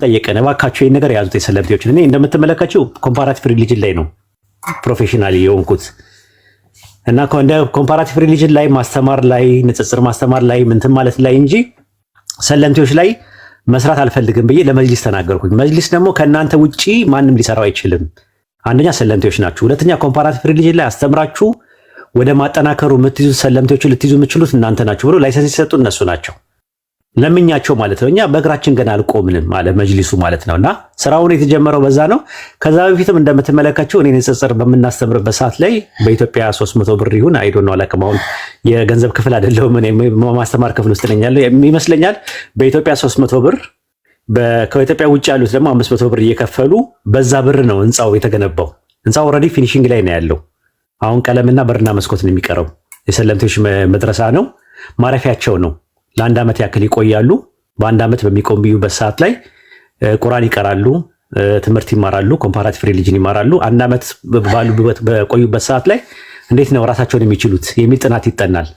ጠየቀን። እባካችሁ ይህን ነገር የያዙት የሰለምቴዎችን። እኔ እንደምትመለከችው ኮምፓራቲቭ ሪሊጅን ላይ ነው ፕሮፌሽናል የሆንኩት እና እንደ ኮምፓራቲቭ ሪሊጅን ላይ ማስተማር ላይ ንጽጽር ማስተማር ላይ ምንትን ማለት ላይ እንጂ ሰለምቴዎች ላይ መስራት አልፈልግም ብዬ ለመጅሊስ ተናገርኩኝ። መጅሊስ ደግሞ ከእናንተ ውጪ ማንም ሊሰራው አይችልም። አንደኛ ሰለምቴዎች ናችሁ፣ ሁለተኛ ኮምፓራቲቭ ሪሊጅን ላይ አስተምራችሁ ወደ ማጠናከሩ የምትይዙ ሰለምቴዎችን ልትይዙ የምትችሉት እናንተ ናችሁ ብሎ ላይሰንስ የሰጡ እነሱ ናቸው። ለምኛቸው ማለት ነው። እኛ በእግራችን ገና አልቆምንም ማለት መጅሊሱ ማለት ነውና ስራውን የተጀመረው በዛ ነው። ከዛ በፊትም እንደምትመለከቸው እኔ ንጽጽር በምናስተምርበት ሰዓት ላይ በኢትዮጵያ 300 ብር ይሁን አይዶ ነው አላውቅም። አሁን የገንዘብ ክፍል አይደለሁም እኔ ማስተማር ክፍል ውስጥ ነኝ ያለው ይመስለኛል። በኢትዮጵያ 300 ብር ከኢትዮጵያ ውጭ ያሉት ደግሞ 500 ብር እየከፈሉ በዛ ብር ነው ህንፃው የተገነባው። ህንፃው ኦልሬዲ ፊኒሺንግ ላይ ነው ያለው። አሁን ቀለምና በርና መስኮት ነው የሚቀረው። የሰለምቴዎች መድረሳ ነው፣ ማረፊያቸው ነው። ለአንድ ዓመት ያክል ይቆያሉ። በአንድ ዓመት በሚቆዩበት ሰዓት ላይ ቁርአን ይቀራሉ፣ ትምህርት ይማራሉ፣ ኮምፓራቲቭ ሪሊጅን ይማራሉ። አንድ ዓመት በቆዩበት ሰዓት ላይ እንዴት ነው ራሳቸውን የሚችሉት የሚል ጥናት ይጠናል።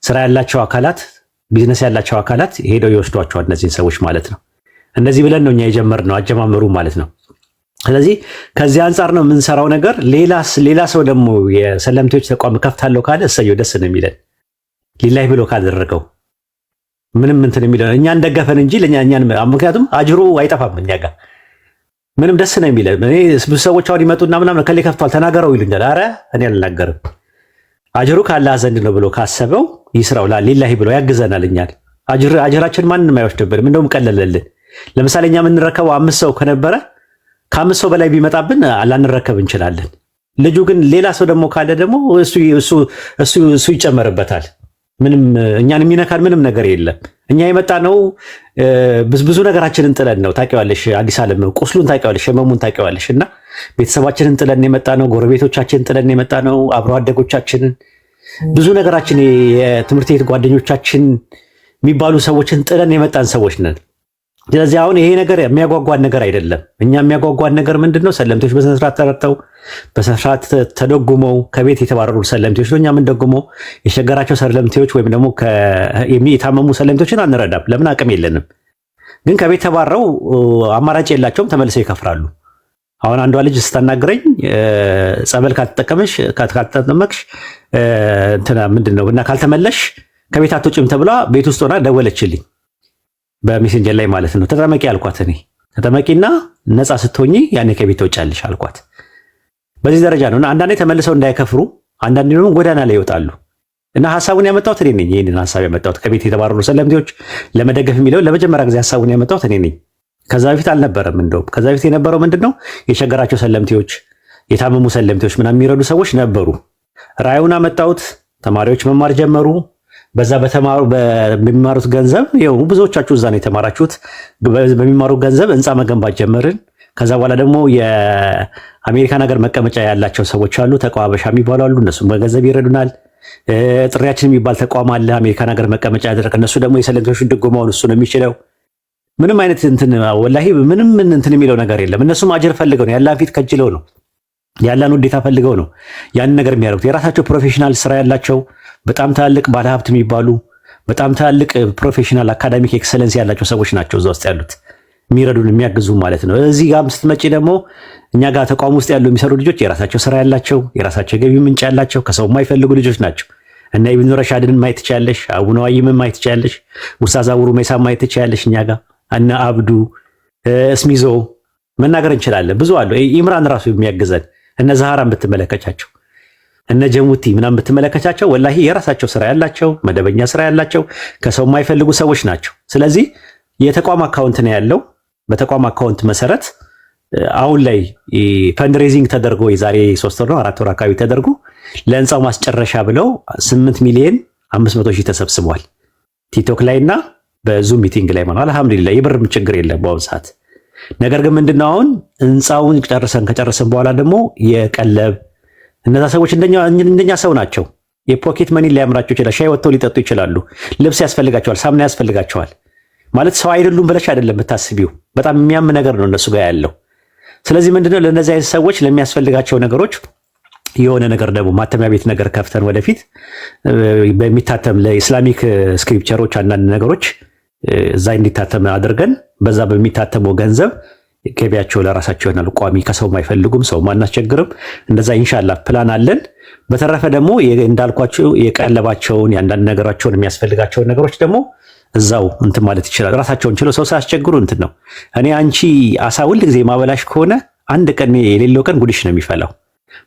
ስራ ያላቸው አካላት፣ ቢዝነስ ያላቸው አካላት ሄደው ይወስዷቸዋል እነዚህን ሰዎች ማለት ነው። እንደዚህ ብለን ነው እኛ የጀመርነው አጀማመሩ ማለት ነው። ስለዚህ ከዚህ አንጻር ነው የምንሰራው ነገር። ሌላ ሰው ደግሞ የሰለምቴዎች ተቋም ከፍታለሁ ካለ እሰየው ደስ ነው የሚለን። ሊላሂ ብሎ ካደረገው ምንም እንትን የሚለው እኛን ደገፈን እንጂ እኛን ምክንያቱም አጅሩ አይጠፋም እኛ ጋር ምንም ደስ ነው የሚለን። እኔ ብዙ ሰዎች አሁን ይመጡና ምናምን ከሌ ከፍቷል ተናገረው ይሉኛል። አረ እኔ አልናገርም። አጅሩ ከአላህ ዘንድ ነው ብሎ ካሰበው ይስራው ሊላሂ ብሎ ያግዘናል። እኛን አጅራችን ማንንም አይወስድብንም፣ እንደውም ቀለለልን። ለምሳሌ እኛ የምንረከበው 5 ሰው ከነበረ ከ5 ሰው በላይ ቢመጣብን ላንረከብ እንችላለን። ልጁ ግን ሌላ ሰው ደግሞ ካለ ደግሞ እሱ ይጨመርበታል። ምንም እኛን የሚነካን ምንም ነገር የለም። እኛ የመጣ ነው ብዙ ነገራችንን ጥለን ነው። ታውቂዋለሽ አዲስ ዓለም ቁስሉን ታውቂዋለሽ፣ ህመሙን ታውቂዋለሽ። እና ቤተሰባችንን ጥለን የመጣ ነው፣ ጎረቤቶቻችንን ጥለን የመጣ ነው፣ አብሮ አደጎቻችንን ብዙ ነገራችን የትምህርት ቤት ጓደኞቻችን የሚባሉ ሰዎችን ጥለን የመጣን ሰዎች ነን። ስለዚህ አሁን ይሄ ነገር የሚያጓጓን ነገር አይደለም። እኛ የሚያጓጓን ነገር ምንድነው? ሰለምቴዎች በስነስርዓት ተረድተው በስነስርዓት ተደጉመው ከቤት የተባረሩ ሰለምቴዎች ነው እኛ የምንደጉመው። የቸገራቸው ሰለምቴዎች ወይም ደግሞ የታመሙ ሰለምቴዎችን አንረዳም። ለምን? አቅም የለንም። ግን ከቤት ተባረው አማራጭ የላቸውም፣ ተመልሰው ይከፍራሉ። አሁን አንዷ ልጅ ስታናግረኝ ጸበል ካልተጠቀመሽ ካልተጠመቅሽ እንትና ምንድነው እና ካልተመለሽ ከቤት አትወጪም ተብላ ቤት ውስጥ ሆና ደወለችልኝ በሜሴንጀር ላይ ማለት ነው። ተጠመቂ አልኳት። እኔ ተጠመቂና ነፃ ስትሆኚ ያኔ ከቤት ትወጫለሽ አልኳት። በዚህ ደረጃ ነው እና አንዳንዴ ተመልሰው እንዳይከፍሩ፣ አንዳንዴ ደግሞ ጎዳና ላይ ይወጣሉ። እና ሐሳቡን ያመጣሁት እኔ ነኝ። ይህንን ሐሳብ ያመጣሁት ከቤት የተባረሩ ሰለምቴዎች ለመደገፍ የሚለውን ለመጀመሪያ ጊዜ ሐሳቡን ያመጣሁት እኔ ነኝ። ከዛ በፊት አልነበረም። እንደውም ከዛ በፊት የነበረው ምንድነው የቸገራቸው ሰለምቴዎች፣ የታመሙ ሰለምቴዎች ምናምን የሚረዱ ሰዎች ነበሩ። ራእዩን አመጣሁት። ተማሪዎች መማር ጀመሩ። በዛ በሚማሩት ገንዘብ ይኸው ብዙዎቻችሁ እዛ ነው የተማራችሁት። በሚማሩት ገንዘብ ህንፃ መገንባት ጀመርን። ከዛ በኋላ ደግሞ የአሜሪካን ሀገር መቀመጫ ያላቸው ሰዎች አሉ፣ ተቋም ሀበሻ የሚባሉ አሉ። እነሱም በገንዘብ ይረዱናል። ጥሪያችን የሚባል ተቋም አለ፣ አሜሪካን ሀገር መቀመጫ ያደረገ። እነሱ ደግሞ የሰለምቴዎችን ድጎማውን እሱ ነው የሚችለው። ምንም አይነት እንትን ወላሂ ምንም እንትን የሚለው ነገር የለም። እነሱም አጀር ፈልገው ነው ያላን ፊት ከጅለው ነው ያላን ውዴታ ፈልገው ነው ያንን ነገር የሚያደርጉት። የራሳቸው ፕሮፌሽናል ስራ ያላቸው በጣም ትላልቅ ባለሀብት የሚባሉ በጣም ትላልቅ ፕሮፌሽናል አካዳሚክ ኤክሰለንስ ያላቸው ሰዎች ናቸው እዛ ውስጥ ያሉት የሚረዱን የሚያግዙ ማለት ነው። እዚህ ጋር ስትመጪ ደግሞ እኛ ጋር ተቋም ውስጥ ያሉ የሚሰሩ ልጆች የራሳቸው ስራ ያላቸው የራሳቸው ገቢ ምንጭ ያላቸው ከሰው የማይፈልጉ ልጆች ናቸው። እና ኢብኑ ረሻድን ማየት ትችያለሽ፣ አቡነ ዋይምን ማየት ትችያለሽ፣ ኡስታዝ አቡሩ ሜሳ ማየት ትችያለሽ። እኛ ጋር እነ አብዱ እስሚዞ መናገር እንችላለን። ብዙ አሉ። ኢምራን ራሱ የሚያግዘን እነ ዛህራን ብትመለከቻቸው እነ ጀሙቲ ምናምን ብትመለከቻቸው ወላሂ የራሳቸው ስራ ያላቸው መደበኛ ስራ ያላቸው ከሰው የማይፈልጉ ሰዎች ናቸው። ስለዚህ የተቋም አካውንት ነው ያለው። በተቋም አካውንት መሰረት አሁን ላይ ፈንድሬዚንግ ተደርጎ የዛሬ 3 ወር ነው 4 ወር አካባቢ ተደርጎ ለህንፃው ማስጨረሻ ብለው 8 ሚሊዮን 500 ሺህ ተሰብስቧል። ቲክቶክ ላይ እና በዙም ሚቲንግ ላይ ማለት አልሐምዱሊላህ የብርም ችግር የለም በአሁኑ ሰዓት። ነገር ግን ምንድነው አሁን ህንፃውን ከጨረሰን በኋላ ደግሞ የቀለብ እነዛ ሰዎች እንደኛ ሰው ናቸው። የፖኬት መኒ ሊያምራቸው ይችላል። ሻይ ወጥተው ሊጠጡ ይችላሉ። ልብስ ያስፈልጋቸዋል፣ ሳሙና ያስፈልጋቸዋል። ማለት ሰው አይደሉም ብለሽ አይደለም የምታስቢው። በጣም የሚያም ነገር ነው እነሱ ጋር ያለው። ስለዚህ ምንድነው ለእነዚህ አይነት ሰዎች ለሚያስፈልጋቸው ነገሮች የሆነ ነገር ደግሞ ማተሚያ ቤት ነገር ከፍተን ወደፊት በሚታተም ለኢስላሚክ ስክሪፕቸሮች አንዳንድ ነገሮች እዛ እንዲታተም አድርገን በዛ በሚታተመው ገንዘብ ገቢያቸው ለራሳቸው ይሆናል። ቋሚ ከሰው አይፈልጉም፣ ሰው ማናስቸግርም። እንደዛ ኢንሻአላህ ፕላን አለን። በተረፈ ደግሞ እንዳልኳቸው የቀለባቸውን የአንዳንድ ነገራቸውን የሚያስፈልጋቸውን ነገሮች ደግሞ እዛው እንትን ማለት ይችላል። ራሳቸውን ችለው ሰው ሳያስቸግሩ እንትን ነው። እኔ አንቺ አሳ ሁል ጊዜ ማበላሽ ከሆነ አንድ ቀን የሌለው ቀን ጉድሽ ነው የሚፈላው።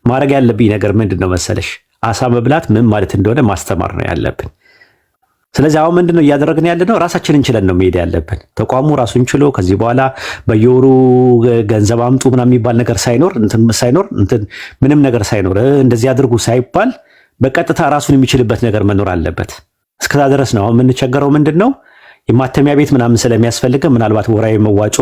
ማድረግ ያለብኝ ነገር ምንድን ነው መሰለሽ? አሳ መብላት ምን ማለት እንደሆነ ማስተማር ነው ያለብን። ስለዚህ አሁን ምንድነው እያደረግን ያለነው? ራሳችንን ችለን ነው መሄድ ያለብን። ተቋሙ ራሱን ችሎ ከዚህ በኋላ በየወሩ ገንዘብ አምጡ ምናምን የሚባል ነገር ሳይኖር ምንም ነገር ሳይኖር እንደዚህ አድርጉ ሳይባል በቀጥታ ራሱን የሚችልበት ነገር መኖር አለበት። እስከዛ ድረስ ነው አሁን የምንቸገረው። ምንድነው የማተሚያ ቤት ምናምን ስለሚያስፈልግ ምናልባት ወራዊ መዋጮ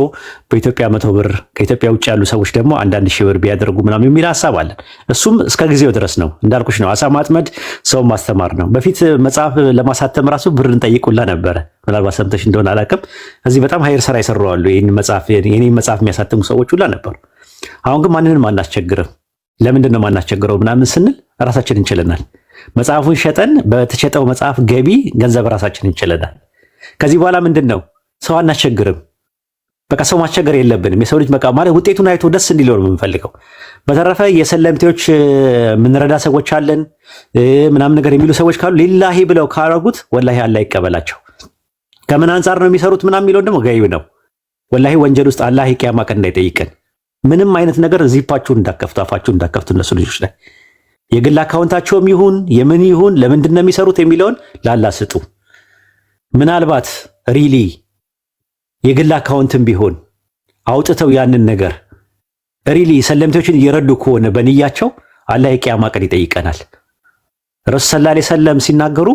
በኢትዮጵያ 100 ብር ከኢትዮጵያ ውጭ ያሉ ሰዎች ደግሞ 1000 ብር ቢያደርጉ ምናምን የሚል ሐሳብ አለን። እሱም እስከ ጊዜው ድረስ ነው። እንዳልኩሽ ነው፣ አሳ ማጥመድ ሰው ማስተማር ነው። በፊት መጽሐፍ ለማሳተም ራሱ ብር እንጠይቁላ ነበረ። ምናልባት ሰምተሽ እንደሆነ አላውቅም። እዚህ በጣም ሀይር ስራ ይሰሩ አሉ። የኔን መጽሐፍ የሚያሳትሙ ሰዎች ሁላ ነበሩ። አሁን ግን ማንንም አናስቸግርም። ለምንድን ነው ማናስቸግረው ምናምን ስንል ራሳችን እንችለናል። መጽሐፉን ሸጠን በተሸጠው መጽሐፍ ገቢ ገንዘብ ራሳችን እንችለናል። ከዚህ በኋላ ምንድን ነው ሰው አናስቸግርም። በቃ ሰው ማስቸገር የለብንም። የሰው ልጅ በቃ ማለት ውጤቱን አይቶ ደስ እንዲለው ነው የምንፈልገው። በተረፈ የሰለምቴዎች ምንረዳ ሰዎች አለን ምናምን ነገር የሚሉ ሰዎች ካሉ ሊላሂ ብለው ካረጉት ወላሂ አላህ ይቀበላቸው። ከምን አንጻር ነው የሚሰሩት ምናምን የሚለው ደግሞ ገይብ ነው። ወላሂ ወንጀል ውስጥ አላህ የቂያማ ቀን እንዳይጠይቀን። ምንም አይነት ነገር ዚፓችሁን እንዳከፍቱ አፋችሁን እንዳከፍቱ እነሱ ልጆች ላይ የግል አካውንታቸውም ይሁን የምን ይሁን ለምንድን ነው የሚሰሩት የሚለውን ላላ ስጡ። ምናልባት ሪሊ የግል አካውንትም ቢሆን አውጥተው ያንን ነገር ሪሊ ሰለምቴዎችን እየረዱ ከሆነ በንያቸው አላህ የቂያማ ቀን ይጠይቀናል። ረሱል ሰለላሁ ዐለይሂ ወሰለም ሲናገሩ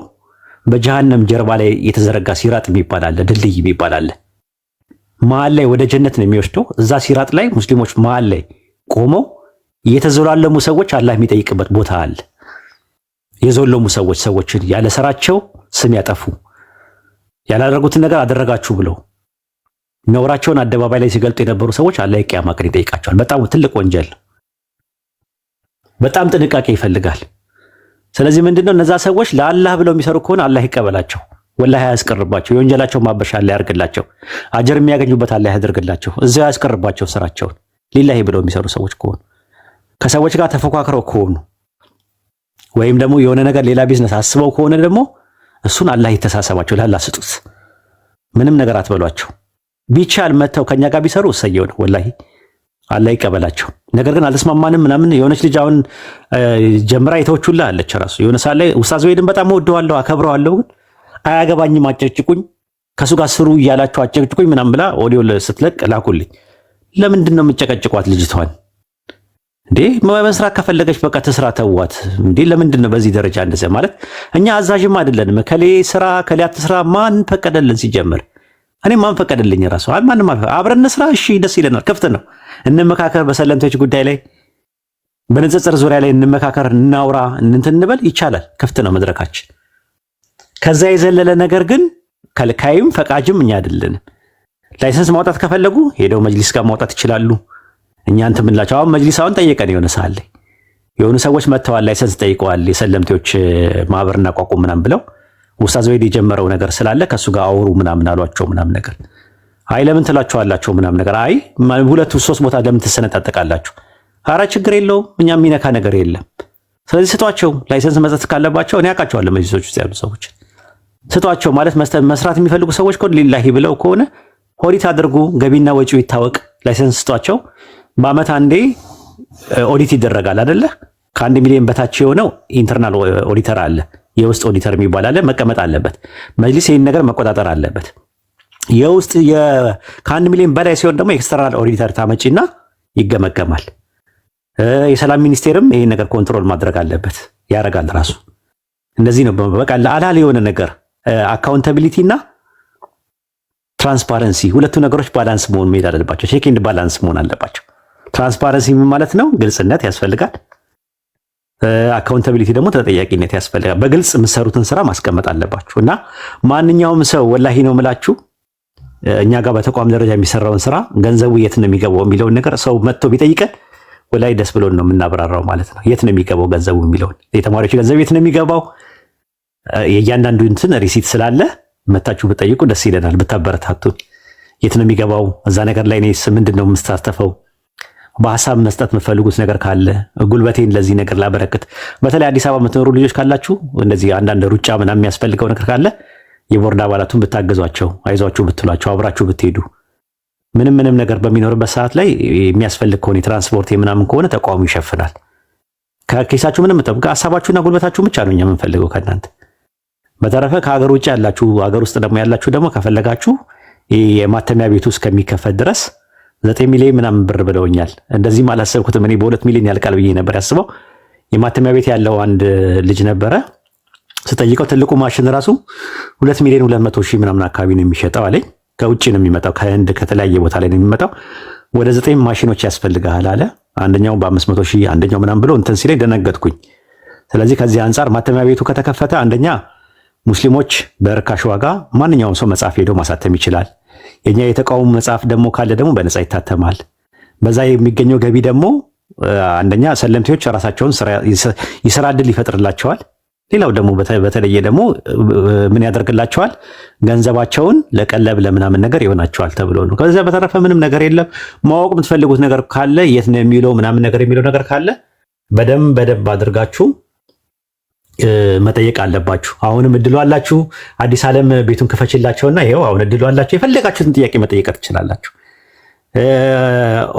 በጀሃነም ጀርባ ላይ የተዘረጋ ሲራጥ የሚባል አለ፣ ድልድይ የሚባል አለ። መሀል ላይ ወደ ጀነት ነው የሚወስደው። እዛ ሲራጥ ላይ ሙስሊሞች መሀል ላይ ቆመው የተዘላለሙ ሰዎች አላህ የሚጠይቅበት ቦታ አለ። የዘለሙ ሰዎችን ያለ ስራቸው ስም ያጠፉ ያላደረጉትን ነገር አደረጋችሁ ብለው ነውራቸውን አደባባይ ላይ ሲገልጡ የነበሩ ሰዎች አላህ የቂያማ ቀን ይጠይቃቸዋል። በጣም ትልቅ ወንጀል ነው። በጣም ጥንቃቄ ይፈልጋል። ስለዚህ ምንድነው እነዛ ሰዎች ለአላህ ብለው የሚሰሩ ከሆነ አላህ ይቀበላቸው፣ ወላሂ አያስቀርባቸው። የወንጀላቸው ማበሻ አላህ ያርግላቸው፣ አጀር የሚያገኙበት አላህ ያደርግላቸው። እዚያው ያስቀርባቸው ስራቸውን ሊላሂ ብለው የሚሰሩ ሰዎች ከሆኑ ከሰዎች ጋር ተፎካክረው ከሆኑ ወይም ደግሞ የሆነ ነገር ሌላ ቢዝነስ አስበው ከሆነ ደግሞ እሱን አላህ ይተሳሰባቸው፣ ለአላህ ስጡት። ምንም ነገር አትበሏቸው። ቢቻል መተው ከኛ ጋር ቢሰሩ እሰየው ነው፣ ወላሂ አላህ ይቀበላቸው። ነገር ግን አልተስማማንም ምናምን የሆነች ልጅ አሁን ጀምራ የተወቹላ አለች። ራሱ የሆነ ሰዓት ላይ ኡስታዝ ወይድን በጣም ወደዋለሁ አከብረዋለሁ፣ ግን አያገባኝም፣ አጨቅጭቁኝ፣ ከሱ ጋር ስሩ እያላችሁ አጨቅጭቁኝ ምናምን ብላ ኦዲዮ ስትለቅ ላኩልኝ። ለምንድን ነው የምጨቀጭቋት ልጅቷን? እንዴ መስራት ከፈለገች በቃ ትስራ፣ ተዋት። እንዴ ለምንድን ነው በዚህ ደረጃ እንደዚያ ማለት? እኛ አዛዥም አይደለንም። ከሌ ስራ ከሌ አትስራ ማን ፈቀደልን? ሲጀምር እኔ ማን ፈቀደልኝ? ራሱ ማንም አብረን እንስራ፣ እሺ ደስ ይለናል፣ ክፍት ነው። እንመካከር፣ በሰለምቶች ጉዳይ ላይ በንጽጽር ዙሪያ ላይ እንመካከር፣ እናውራ፣ እንትን እንበል፣ ይቻላል፣ ክፍት ነው መድረካችን። ከዛ የዘለለ ነገር ግን ከልካይም ፈቃጅም እኛ አይደለንም። ላይሰንስ ማውጣት ከፈለጉ ሄደው መጅሊስ ጋር ማውጣት ይችላሉ። እኛ እንትን ምንላቸው አሁን መጅሊስ አሁን ጠየቀን፣ የሆነ ሰዓት ላይ የሆኑ ሰዎች መጥተዋል፣ ላይሰንስ ጠይቀዋል፣ የሰለምቴዎች ማህበር እናቋቁም ምናምን ብለው ኡስታዝ ወይድ የጀመረው ነገር ስላለ ከሱ ጋር አውሩ ምናምን አሏቸው ምናምን ነገር። አይ ለምን ትላቸዋላችሁ ምናምን ነገር። አይ 2-3 ቦታ ለምን ትሰነጣጠቃላችሁ? ኧረ ችግር የለውም እኛ የሚነካ ነገር የለም። ስለዚህ ስጧቸው፣ ላይሰንስ መስጠት ካለባቸው እኔ አውቃቸዋለሁ፣ መጅሊሶች ውስጥ ያሉ ሰዎች ስጧቸው። ማለት መስራት የሚፈልጉ ሰዎች ከሆነ ሊላሂ ብለው ከሆነ ኦዲት አድርጉ፣ ገቢና ወጪው ይታወቅ፣ ላይሰንስ ስጧቸው። በአመት አንዴ ኦዲት ይደረጋል አይደለ? ከ1 ሚሊዮን በታች የሆነው ኢንተርናል ኦዲተር አለ፣ የውስጥ ኦዲተር የሚባል አለ፣ መቀመጥ አለበት። መጅሊስ ይህን ነገር መቆጣጠር አለበት። የውስጥ ከ1 ሚሊዮን በላይ ሲሆን ደግሞ ኤክስተርናል ኦዲተር ታመጪና ይገመገማል። የሰላም ሚኒስቴርም ይህን ነገር ኮንትሮል ማድረግ አለበት፣ ያደርጋል ራሱ። እንደዚህ ነው በቃ ለአላል የሆነ ነገር አካውንታቢሊቲ እና ትራንስፓረንሲ፣ ሁለቱ ነገሮች ባላንስ መሆን መሄድ አለባቸው። ቼክ ኤንድ ባላንስ መሆን አለባቸው። ትራንስፓረንሲ ምን ማለት ነው? ግልጽነት ያስፈልጋል። አካውንታቢሊቲ ደግሞ ተጠያቂነት ያስፈልጋል። በግልጽ የምትሰሩትን ስራ ማስቀመጥ አለባችሁ። እና ማንኛውም ሰው ወላሂ ነው የምላችሁ እኛ ጋር በተቋም ደረጃ የሚሰራውን ስራ ገንዘቡ የት ነው የሚገባው የሚለውን ነገር ሰው መጥቶ ቢጠይቀን ወላሂ ደስ ብሎን ነው የምናብራራው ማለት ነው። የት ነው የሚገባው ገንዘቡ የሚለውን፣ የተማሪዎች ገንዘብ የት ነው የሚገባው፣ የእያንዳንዱ እንትን ሪሲት ስላለ መታችሁ ብጠይቁ ደስ ይለናል። ብታበረታቱ የት ነው የሚገባው እዛ ነገር ላይ እኔስ ምንድነው የምሳተፈው? በሐሳብ መስጠት የምትፈልጉት ነገር ካለ ጉልበቴን ለዚህ ነገር ላበረክት። በተለይ አዲስ አበባ የምትኖሩ ልጆች ካላችሁ እንደዚህ አንዳንድ ሩጫ ምናምን የሚያስፈልገው ነገር ካለ የቦርድ አባላቱን ብታገዟቸው፣ አይዟችሁ ብትሏቸው፣ አብራችሁ ብትሄዱ ምንም ነገር በሚኖርበት ሰዓት ላይ የሚያስፈልግ ከሆነ የትራንስፖርት ምናምን ከሆነ ተቋሙ ይሸፍናል። ከኬሳችሁ ምንም ጠብቀ ሐሳባችሁና ጉልበታችሁ ብቻ ነው እኛ የምንፈልገው ከእናንተ። በተረፈ ከሀገር ውጭ ያላችሁ ሀገር ውስጥ ደግሞ ያላችሁ ደግሞ ከፈለጋችሁ የማተሚያ ቤቱ እስከሚከፈት ድረስ 9 ሚሊዮን ምናምን ብር ብለውኛል። እንደዚህም አላሰብኩትም እኔ በ2 ሚሊዮን ያልቃል ብዬ ነበር ያስበው። የማተሚያ ቤት ያለው አንድ ልጅ ነበረ ስጠይቀው ትልቁ ማሽን ራሱ 2 ሚሊዮን 200 ሺህ ምናምን አካባቢ ነው የሚሸጠው አለኝ። ከውጭ ነው የሚመጣው ከህንድ ከተለያየ ቦታ ላይ ነው የሚመጣው። ወደ 9 ማሽኖች ያስፈልጋል አለ። አንደኛው በ500 ሺህ አንደኛው ምናምን ብሎ እንትን ሲለኝ ደነገጥኩኝ። ስለዚህ ከዚህ አንጻር ማተሚያ ቤቱ ከተከፈተ አንደኛ ሙስሊሞች በርካሽ ዋጋ ማንኛውም ሰው መጽሐፍ ሄዶ ማሳተም ይችላል። የኛ የተቃውሞ መጽሐፍ ደግሞ ካለ ደግሞ በነፃ ይታተማል። በዛ የሚገኘው ገቢ ደግሞ አንደኛ ሰለምቴዎች ራሳቸውን የስራ ዕድል ይፈጥርላቸዋል። ሌላው ደግሞ በተለየ ደግሞ ምን ያደርግላቸዋል? ገንዘባቸውን ለቀለብ ለምናምን ነገር ይሆናቸዋል ተብሎ ነው። ከዛ በተረፈ ምንም ነገር የለም። ማወቅ የምትፈልጉት ነገር ካለ የት ነው የሚለው ምናምን ነገር የሚለው ነገር ካለ በደንብ አድርጋችሁ መጠየቅ አለባችሁ። አሁንም እድሉ አላችሁ። አዲስ ዓለም ቤቱን ክፈችላቸውና ይሄው አሁን እድሉ አላችሁ። የፈለጋችሁትን ጥያቄ መጠየቅ ትችላላችሁ።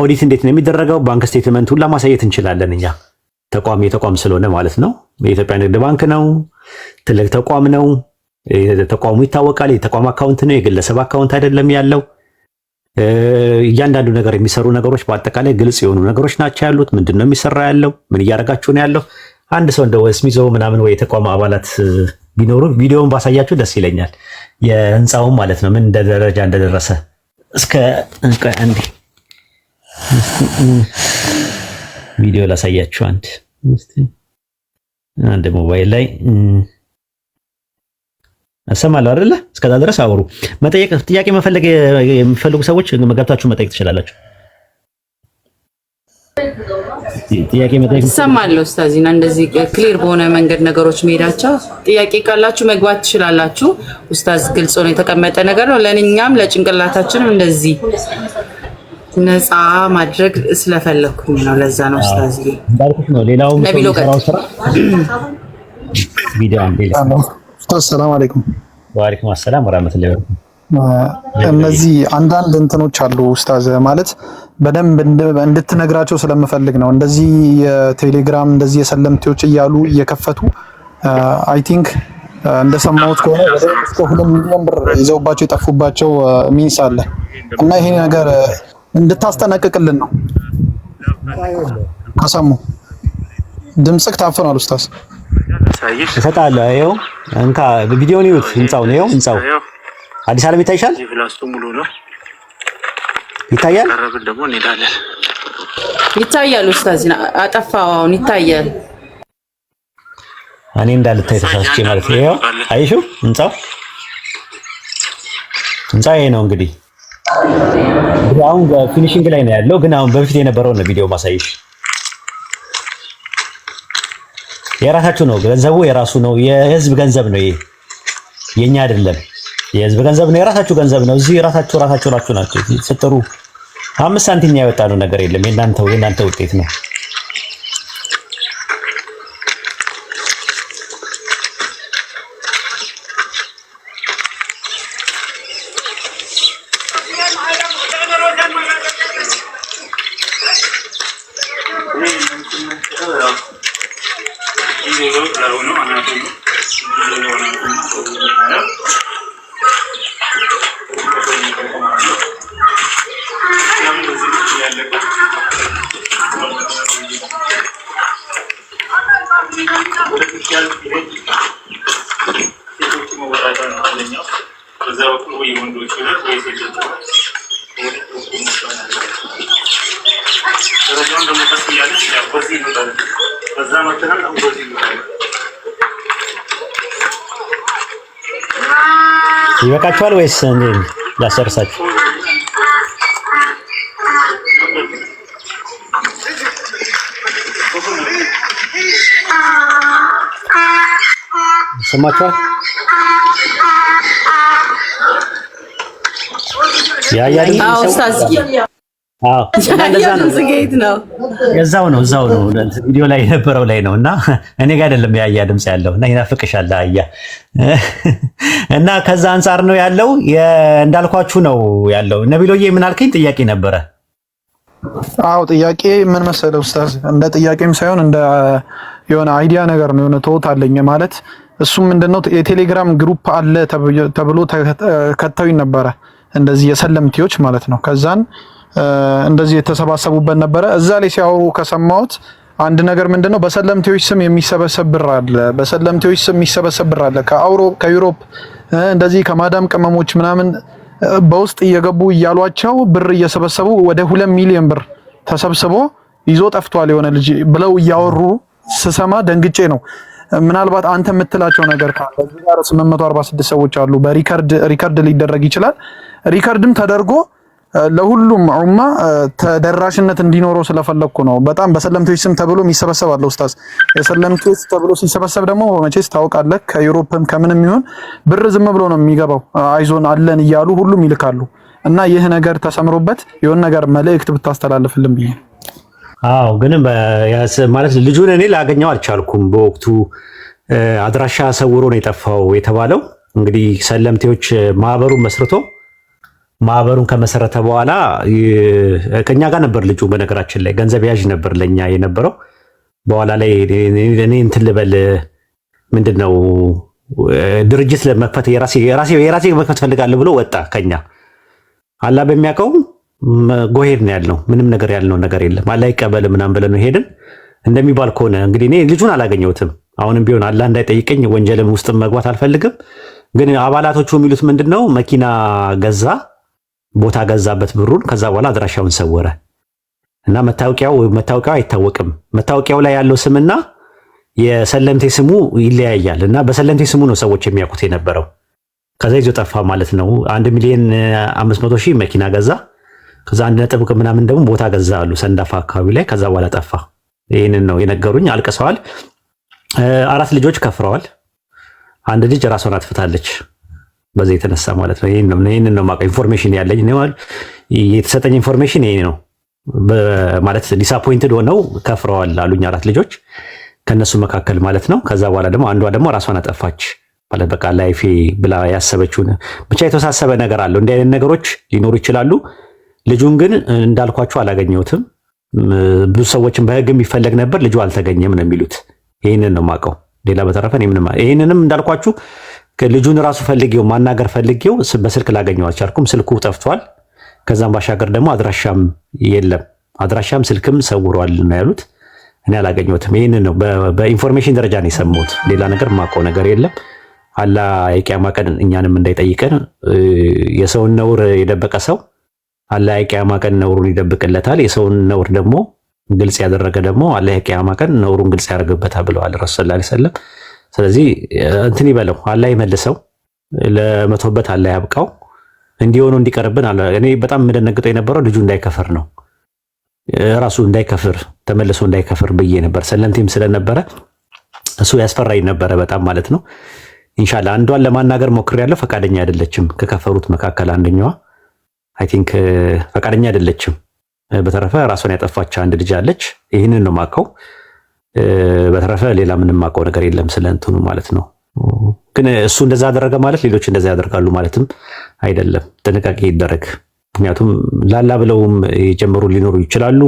ኦዲት እንዴት ነው የሚደረገው? ባንክ ስቴትመንት ሁላ ማሳየት እንችላለን እኛ የተቋም ስለሆነ ማለት ነው። የኢትዮጵያ ንግድ ባንክ ነው፣ ትልቅ ተቋም ነው። ተቋሙ ይታወቃል። የተቋም አካውንት ነው፣ የግለሰብ አካውንት አይደለም ያለው። እያንዳንዱ ነገር የሚሰሩ ነገሮች በአጠቃላይ ግልጽ የሆኑ ነገሮች ናቸው ያሉት። ምንድነው የሚሰራ ያለው? ምን እያደረጋችሁ ነው ያለው? አንድ ሰው እንደው ስሚዞ ምናምን ወይ የተቋም አባላት ቢኖሩ ቪዲዮውን ባሳያችሁ ደስ ይለኛል። የህንፃውን ማለት ነው ምን ደረጃ እንደደረሰ እስከ አንዴ ቪዲዮ ላሳያችሁ። አንድ ሞባይል ላይ እሰማለሁ አይደለ? እስከዛ ድረስ አውሩ። መጠየቅ ጥያቄ መፈለግ የሚፈልጉ ሰዎች ገብታችሁ መጠየቅ ትችላላችሁ። ጥያቄ መጠየቅ እሰማለሁ። ኡስታዚና እንደዚህ ክሊር በሆነ መንገድ ነገሮች መሄዳቸው ጥያቄ ካላችሁ መግባት ትችላላችሁ። ኡስታዝ ግልጽ ነው የተቀመጠ ነገር ነው። ለእኛም ለጭንቅላታችንም እንደዚህ ነፃ ማድረግ ስለፈለኩኝ ነው። ለዛ ነው ኡስታዝ እንዳልኩት ነው። ሌላውም ሰው ስራ ቪዲዮ አንዴ ኡስታዝ ሰላም አለይኩም። ወአለይኩም ሰላም ወራህመቱላሂ ወበረካቱ። እነዚህ አንዳንድ እንትኖች አሉ ኡስታዝ ማለት በደንብ እንድትነግራቸው ስለምፈልግ ነው። እንደዚህ የቴሌግራም እንደዚህ የሰለምቴዎች እያሉ እየከፈቱ አይ ቲንክ እንደሰማሁት ከሆነ ወደ 2 ሚሊዮን ብር ይዘውባቸው የጠፉባቸው ሚንስ አለ እና ይሄ ነገር እንድታስጠነቅቅልን ነው። ከሰሙ ድምጽክ ታፈናል ኡስታዝ። እሰጣለሁ። ይኸው እንካ ቪዲዮውን ይዩት። ህንጻውን ይኸው ህንጻው አዲስ ዓለም ይታይሻል? ይታያል? ቀረብን ደግሞ እንሄዳለን። ይታያል ኡስታዚና አጠፋው። አሁን ይታያል። እኔ እንዳልታይ ተሳስቼ ማለት ነው። ይኸው አይሹ ህንጻው ይሄ ነው እንግዲህ አሁን ፊኒሺንግ ላይ ነው ያለው፣ ግን አሁን በፊት የነበረው ነው ቪዲዮ ማሳይሽ። የራሳችሁ ነው ገንዘቡ፣ የራሱ ነው። የህዝብ ገንዘብ ነው ይሄ፣ የኛ አይደለም። የህዝብ ገንዘብ ነው፣ የራሳችሁ ገንዘብ ነው። እዚህ ራሳችሁ ናችሁ ስትሩ 5 ሳንቲም ያወጣ ነው ነገር የለም። የእናንተ ውጤት ነው። ይበቃችኋል ወይስ ላሰርሳችሁ? ሰማችኋል? ያያ ኡስታዝ እዛው ነው ቪዲዮ ላይ የነበረው ላይ ነው እና እኔ ጋር አይደለም ያያ ድምጽ ያለው እና ይናፍቅሻል አያ እና ከዛ አንፃር ነው ያለው እንዳልኳችሁ ነው ያለው። ነቢሎዬ ምን አልከኝ? ጥያቄ ነበረ። አዎ ጥያቄ ምን መሰለህ ኡስታዝ፣ እንደ ጥያቄም ሳይሆን እንደ የሆነ አይዲያ ነገር ነው። የሆነ ተውት አለኝ ማለት እሱም ምንድነው የቴሌግራም ግሩፕ አለ ተብሎ ከተውኝ ነበረ እንደዚህ የሰለምቲዎች ማለት ነው። ከዛን እንደዚህ የተሰባሰቡበት ነበረ። እዛ ላይ ሲያወሩ ከሰማሁት አንድ ነገር ምንድነው በሰለምቲዎች ስም የሚሰበሰብ ብር አለ። በሰለምቲዎች ስም የሚሰበሰብ ብር አለ ከዩሮፕ እንደዚህ ከማዳም ቅመሞች ምናምን በውስጥ እየገቡ እያሏቸው ብር እየሰበሰቡ ወደ 2 ሚሊዮን ብር ተሰብስቦ ይዞ ጠፍቷል የሆነ ልጅ ብለው እያወሩ ስሰማ ደንግጬ ነው። ምናልባት አንተ የምትላቸው ነገር ካለ እዚህ ጋር 846 ሰዎች አሉ። በሪከርድ ሊደረግ ይችላል። ሪከርድም ተደርጎ ለሁሉም ኡማ ተደራሽነት እንዲኖረው ስለፈለኩ ነው። በጣም በሰለምቶች ስም ተብሎ የሚሰበሰብ አለ ኡስታዝ። የሰለምቶች ተብሎ ሲሰበሰብ ደግሞ መቼስ ታውቃለህ ከዩሮፕም ከምንም ይሁን ብር ዝም ብሎ ነው የሚገባው። አይዞን አለን እያሉ ሁሉም ይልካሉ። እና ይህ ነገር ተሰምሮበት የሆነ ነገር መልእክት ብታስተላልፍልን ብዬ። አዎ ግን ማለት ልጁን እኔ ላገኘው አልቻልኩም በወቅቱ አድራሻ ሰውሮ ነው የጠፋው የተባለው። እንግዲህ ሰለምቴዎች ማህበሩን ከመሰረተ በኋላ ከኛ ጋር ነበር ልጁ። በነገራችን ላይ ገንዘብ ያዥ ነበር ለኛ የነበረው። በኋላ ላይ እኔ እንትን ልበል ምንድነው ድርጅት ለመክፈት የራሴ መክፈት ፈልጋለሁ ብሎ ወጣ ከኛ። አላ በሚያውቀው ጎሄድ ነው ያልነው። ምንም ነገር ያልነው ነገር የለም። አላ ይቀበል ምናምን ብለን ነው ሄድን። እንደሚባል ከሆነ እንግዲህ እኔ ልጁን አላገኘሁትም። አሁንም ቢሆን አላ እንዳይጠይቀኝ ወንጀልም ውስጥ መግባት አልፈልግም። ግን አባላቶቹ የሚሉት ምንድነው መኪና ገዛ፣ ቦታ ገዛበት ብሩን። ከዛ በኋላ አድራሻውን ሰወረ እና መታወቂያው አይታወቅም። መታወቂያው ላይ ያለው ስምና የሰለምቴ ስሙ ይለያያል እና በሰለምቴ ስሙ ነው ሰዎች የሚያውቁት የነበረው። ከዛ ይዞ ጠፋ ማለት ነው። 1,500,000 መኪና ገዛ። ከዛ 1 ምናምን ደግሞ ቦታ ገዛ አሉ ሰንዳፋ አካባቢ ላይ። ከዛ በኋላ ጠፋ። ይህንን ነው የነገሩኝ። አልቅሰዋል። 4 ልጆች ከፍረዋል። አንድ ልጅ ራሷን አጥፍታለች በዚህ የተነሳ ማለት ነው። ይሄንን ነው ማቀ ኢንፎርሜሽን ያለኝ ነው። የተሰጠኝ ኢንፎርሜሽን ይሄ ነው ማለት ዲስአፖይንትድ ሆነው ከፍረዋል አሉኝ 4 ልጆች ከነሱ መካከል ማለት ነው። ከዛ በኋላ ደግሞ አንዷ ደግሞ ራሷን አጠፋች ማለት በቃ ላይፌ ብላ ያሰበችውን ብቻ የተወሳሰበ ነገር አለው። እንዲህ አይነት ነገሮች ሊኖሩ ይችላሉ። ልጁን ግን እንዳልኳችሁ አላገኘሁትም። ብዙ ሰዎችን በህግ የሚፈለግ ነበር፣ ልጁ አልተገኘም ነው የሚሉት። ይሄንን ነው ማቀው። ሌላ በተረፈ ይሄንንም እንዳልኳችሁ ልጁን ራሱ ፈልጌው ማናገር ፈልጌው በስልክ ላገኘው አልቻልኩም። ስልኩ ጠፍቷል። ከዛም ባሻገር ደግሞ አድራሻም የለም። አድራሻም ስልክም ሰውሯል ነው ያሉት። እኔ አላገኘሁትም። ይሄንን ነው በኢንፎርሜሽን ደረጃ ነው የሰማሁት። ሌላ ነገር ማቀው ነገር የለም። አላህ የቂያማ ቀን እኛንም እንዳይጠይቀን። የሰውን ነውር የደበቀ ሰው አላህ የቂያማ ቀን ነውሩን ይደብቅለታል። የሰውን ነውር ደግሞ ግልጽ ያደረገ ደግሞ አላህ የቂያማ ቀን ነውሩን ግልጽ ያደርግበታል ብለዋል ረሱል ሰለላሁ ዐለይሂ ወሰለም። ስለዚህ እንትን ይበለው፣ አላህ ይመልሰው፣ ለመቶበት አላህ ያብቃው። እንዲሆኑ እንዲቀርብን እኔ በጣም የምደነግጠው የነበረው ልጁ እንዳይከፍር ነው። ራሱ እንዳይከፍር ተመልሶ እንዳይከፍር ብዬ ነበር። ሰለምቴም ስለነበረ እሱ ያስፈራኝ ነበረ በጣም ማለት ነው። ኢንሻአላህ አንዷን ለማናገር ሞክሬያለሁ። ፈቃደኛ አይደለችም። ከከፈሩት መካከል አንደኛዋ አይ ቲንክ ፈቃደኛ አይደለችም። በተረፈ ራሷን ያጠፋች አንድ ልጅ አለች። ይህንን ነው ማቀው። በተረፈ ሌላ ምንም ማቀው ነገር የለም ስለ እንትኑ ማለት ነው። ግን እሱ እንደዛ አደረገ ማለት ሌሎች እንደዛ ያደርጋሉ ማለትም አይደለም። ጥንቃቄ ይደረግ። ምክንያቱም ላላ ብለውም የጀመሩ ሊኖሩ ይችላሉ።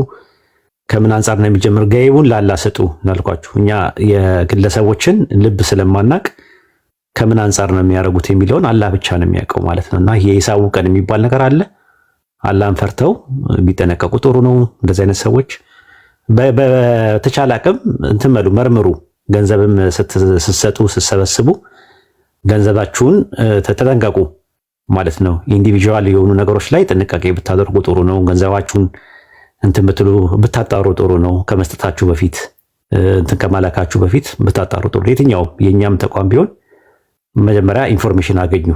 ከምን አንጻር ነው የሚጀምር? ገይቡን ላላ ስጡ እናልኳችሁ። እኛ የግለሰቦችን ልብ ስለማናቅ ከምን አንጻር ነው የሚያደርጉት የሚለውን አላህ ብቻ ነው የሚያውቀው ማለት ነው። እና የሂሳቡ ቀን የሚባል ነገር አለ። አላህን ፈርተው ቢጠነቀቁ ጥሩ ነው። እንደዚህ አይነት ሰዎች በተቻለ አቅም እንትን በሉ፣ መርምሩ። ገንዘብም ስትሰጡ ስትሰበስቡ ገንዘባችሁን ተጠንቀቁ ማለት ነው። ኢንዲቪጁዋል የሆኑ ነገሮች ላይ ጥንቃቄ ብታደርጉ ጥሩ ነው። ገንዘባችሁን እንትን ብትሉ ብታጣሩ ጥሩ ነው። ከመስጠታችሁ በፊት እንትን ከማላካችሁ በፊት ብታጣሩ ጥሩ። የትኛውም የኛም ተቋም ቢሆን መጀመሪያ ኢንፎርሜሽን አገኙ።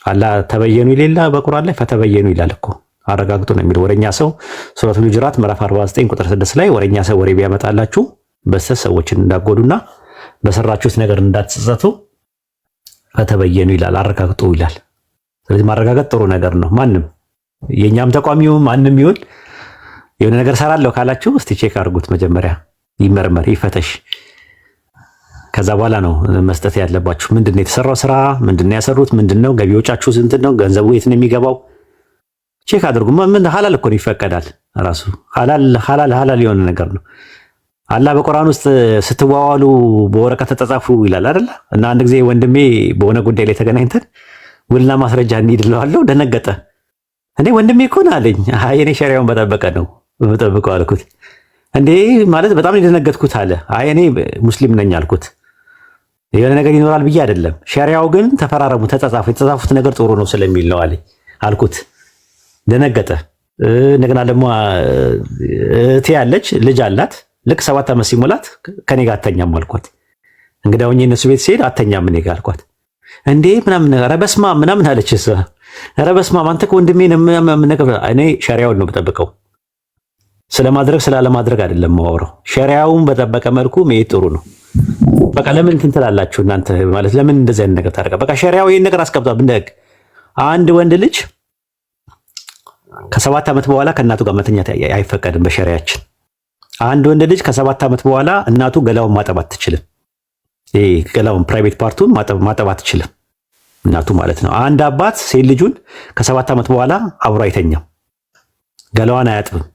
አላህ ተበየኑ ይሌላ በቁርአን ላይ ፈተበየኑ ይላል እኮ አረጋግጡ ነው የሚለው። ወረኛ ሰው ሱረቱል ሁጁራት ምዕራፍ 49 ቁጥር 6 ላይ ወረኛ ሰው ወሬ ቢያመጣላችሁ በስተት ሰዎችን እንዳጎዱና በሰራችሁት ነገር እንዳትጸጸቱ ፈተበየኑ ይላል፣ አረጋግጡ ይላል። ስለዚህ ማረጋገጥ ጥሩ ነገር ነው። ማንም የኛም ተቋሚው ማንንም ይሁን የሆነ ነገር ሰራለሁ ካላችሁ እስቲ ቼክ አድርጉት። መጀመሪያ ይመርመር፣ ይፈተሽ። ከዛ በኋላ ነው መስጠት ያለባችሁ። ምንድነው የተሰራው ስራ? ምንድነው ያሰሩት? ምንድነው ገቢ ወጫችሁ? ስንት ነው? ገንዘቡ የት ነው የሚገባው? ቼክ አድርጉ። ምን ሐላል እኮ ነው፣ ይፈቀዳል። ራሱ ሐላል የሆነ ነገር ነው። አላህ በቁርአን ውስጥ ስትዋዋሉ በወረቀት ተጻጻፉ ይላል አይደል? እና አንድ ጊዜ ወንድሜ በሆነ ጉዳይ ላይ ተገናኝተን ውልና ማስረጃ እንሂድለዋለሁ። ደነገጠ። እንዴ ወንድሜ እኮ ነው አለኝ። አይ እኔ ሸሪያውን በጠበቀ ነው በጠበቀው አልኩት። እንዴ ማለት በጣም የደነገጥኩት አለ። አይ እኔ ሙስሊም ነኝ አልኩት። የሆነ ነገር ይኖራል ብዬ አይደለም፣ ሸሪያው ግን ተፈራረሙ፣ ተጻጻፉ፣ የተጻፉት ነገር ጥሩ ነው ስለሚል ነው አለኝ አልኩት። ደነገጠ። እንደገና ደግሞ እህቴ ያለች ልጅ አላት። ልክ 7 ዓመት ሲሞላት ከኔ ጋር አተኛም አልኳት። እንግዲህ አሁን የነሱ ቤት ሲሄድ አተኛም እኔ ጋር አልኳት። እንዴ ምናምን ነገር ኧረ በስመ አብ ምናምን አለች እሷ። ኧረ በስመ አብ አንተ ከወንድሜ እኔ ሸሪያውን ነው የምጠብቀው፣ ስለማድረግ ስላለማድረግ አይደለም የማወራው። ሸሪያውን በጠበቀ መልኩ መሄድ ጥሩ ነው። በቃ ለምን እንትን ትላላችሁ እናንተ? ማለት ለምን እንደዚህ አይነት ነገር ታደርጋ? በቃ ሸሪያው ይሄን ነገር አስቀምጧል። እንደግ አንድ ወንድ ልጅ ከ7 ዓመት በኋላ ከእናቱ ጋር መተኛት አይፈቀድም በሸሪያችን። አንድ ወንድ ልጅ ከ7 ዓመት በኋላ እናቱ ገላውን ማጠብ አትችልም። ይሄ ገላውን ፕራይቬት ፓርቱን ማጠብ አትችልም እናቱ ማለት ነው። አንድ አባት ሴት ልጁን ከ7 ዓመት በኋላ አብሮ አይተኛም፣ ገላዋን አያጥብም።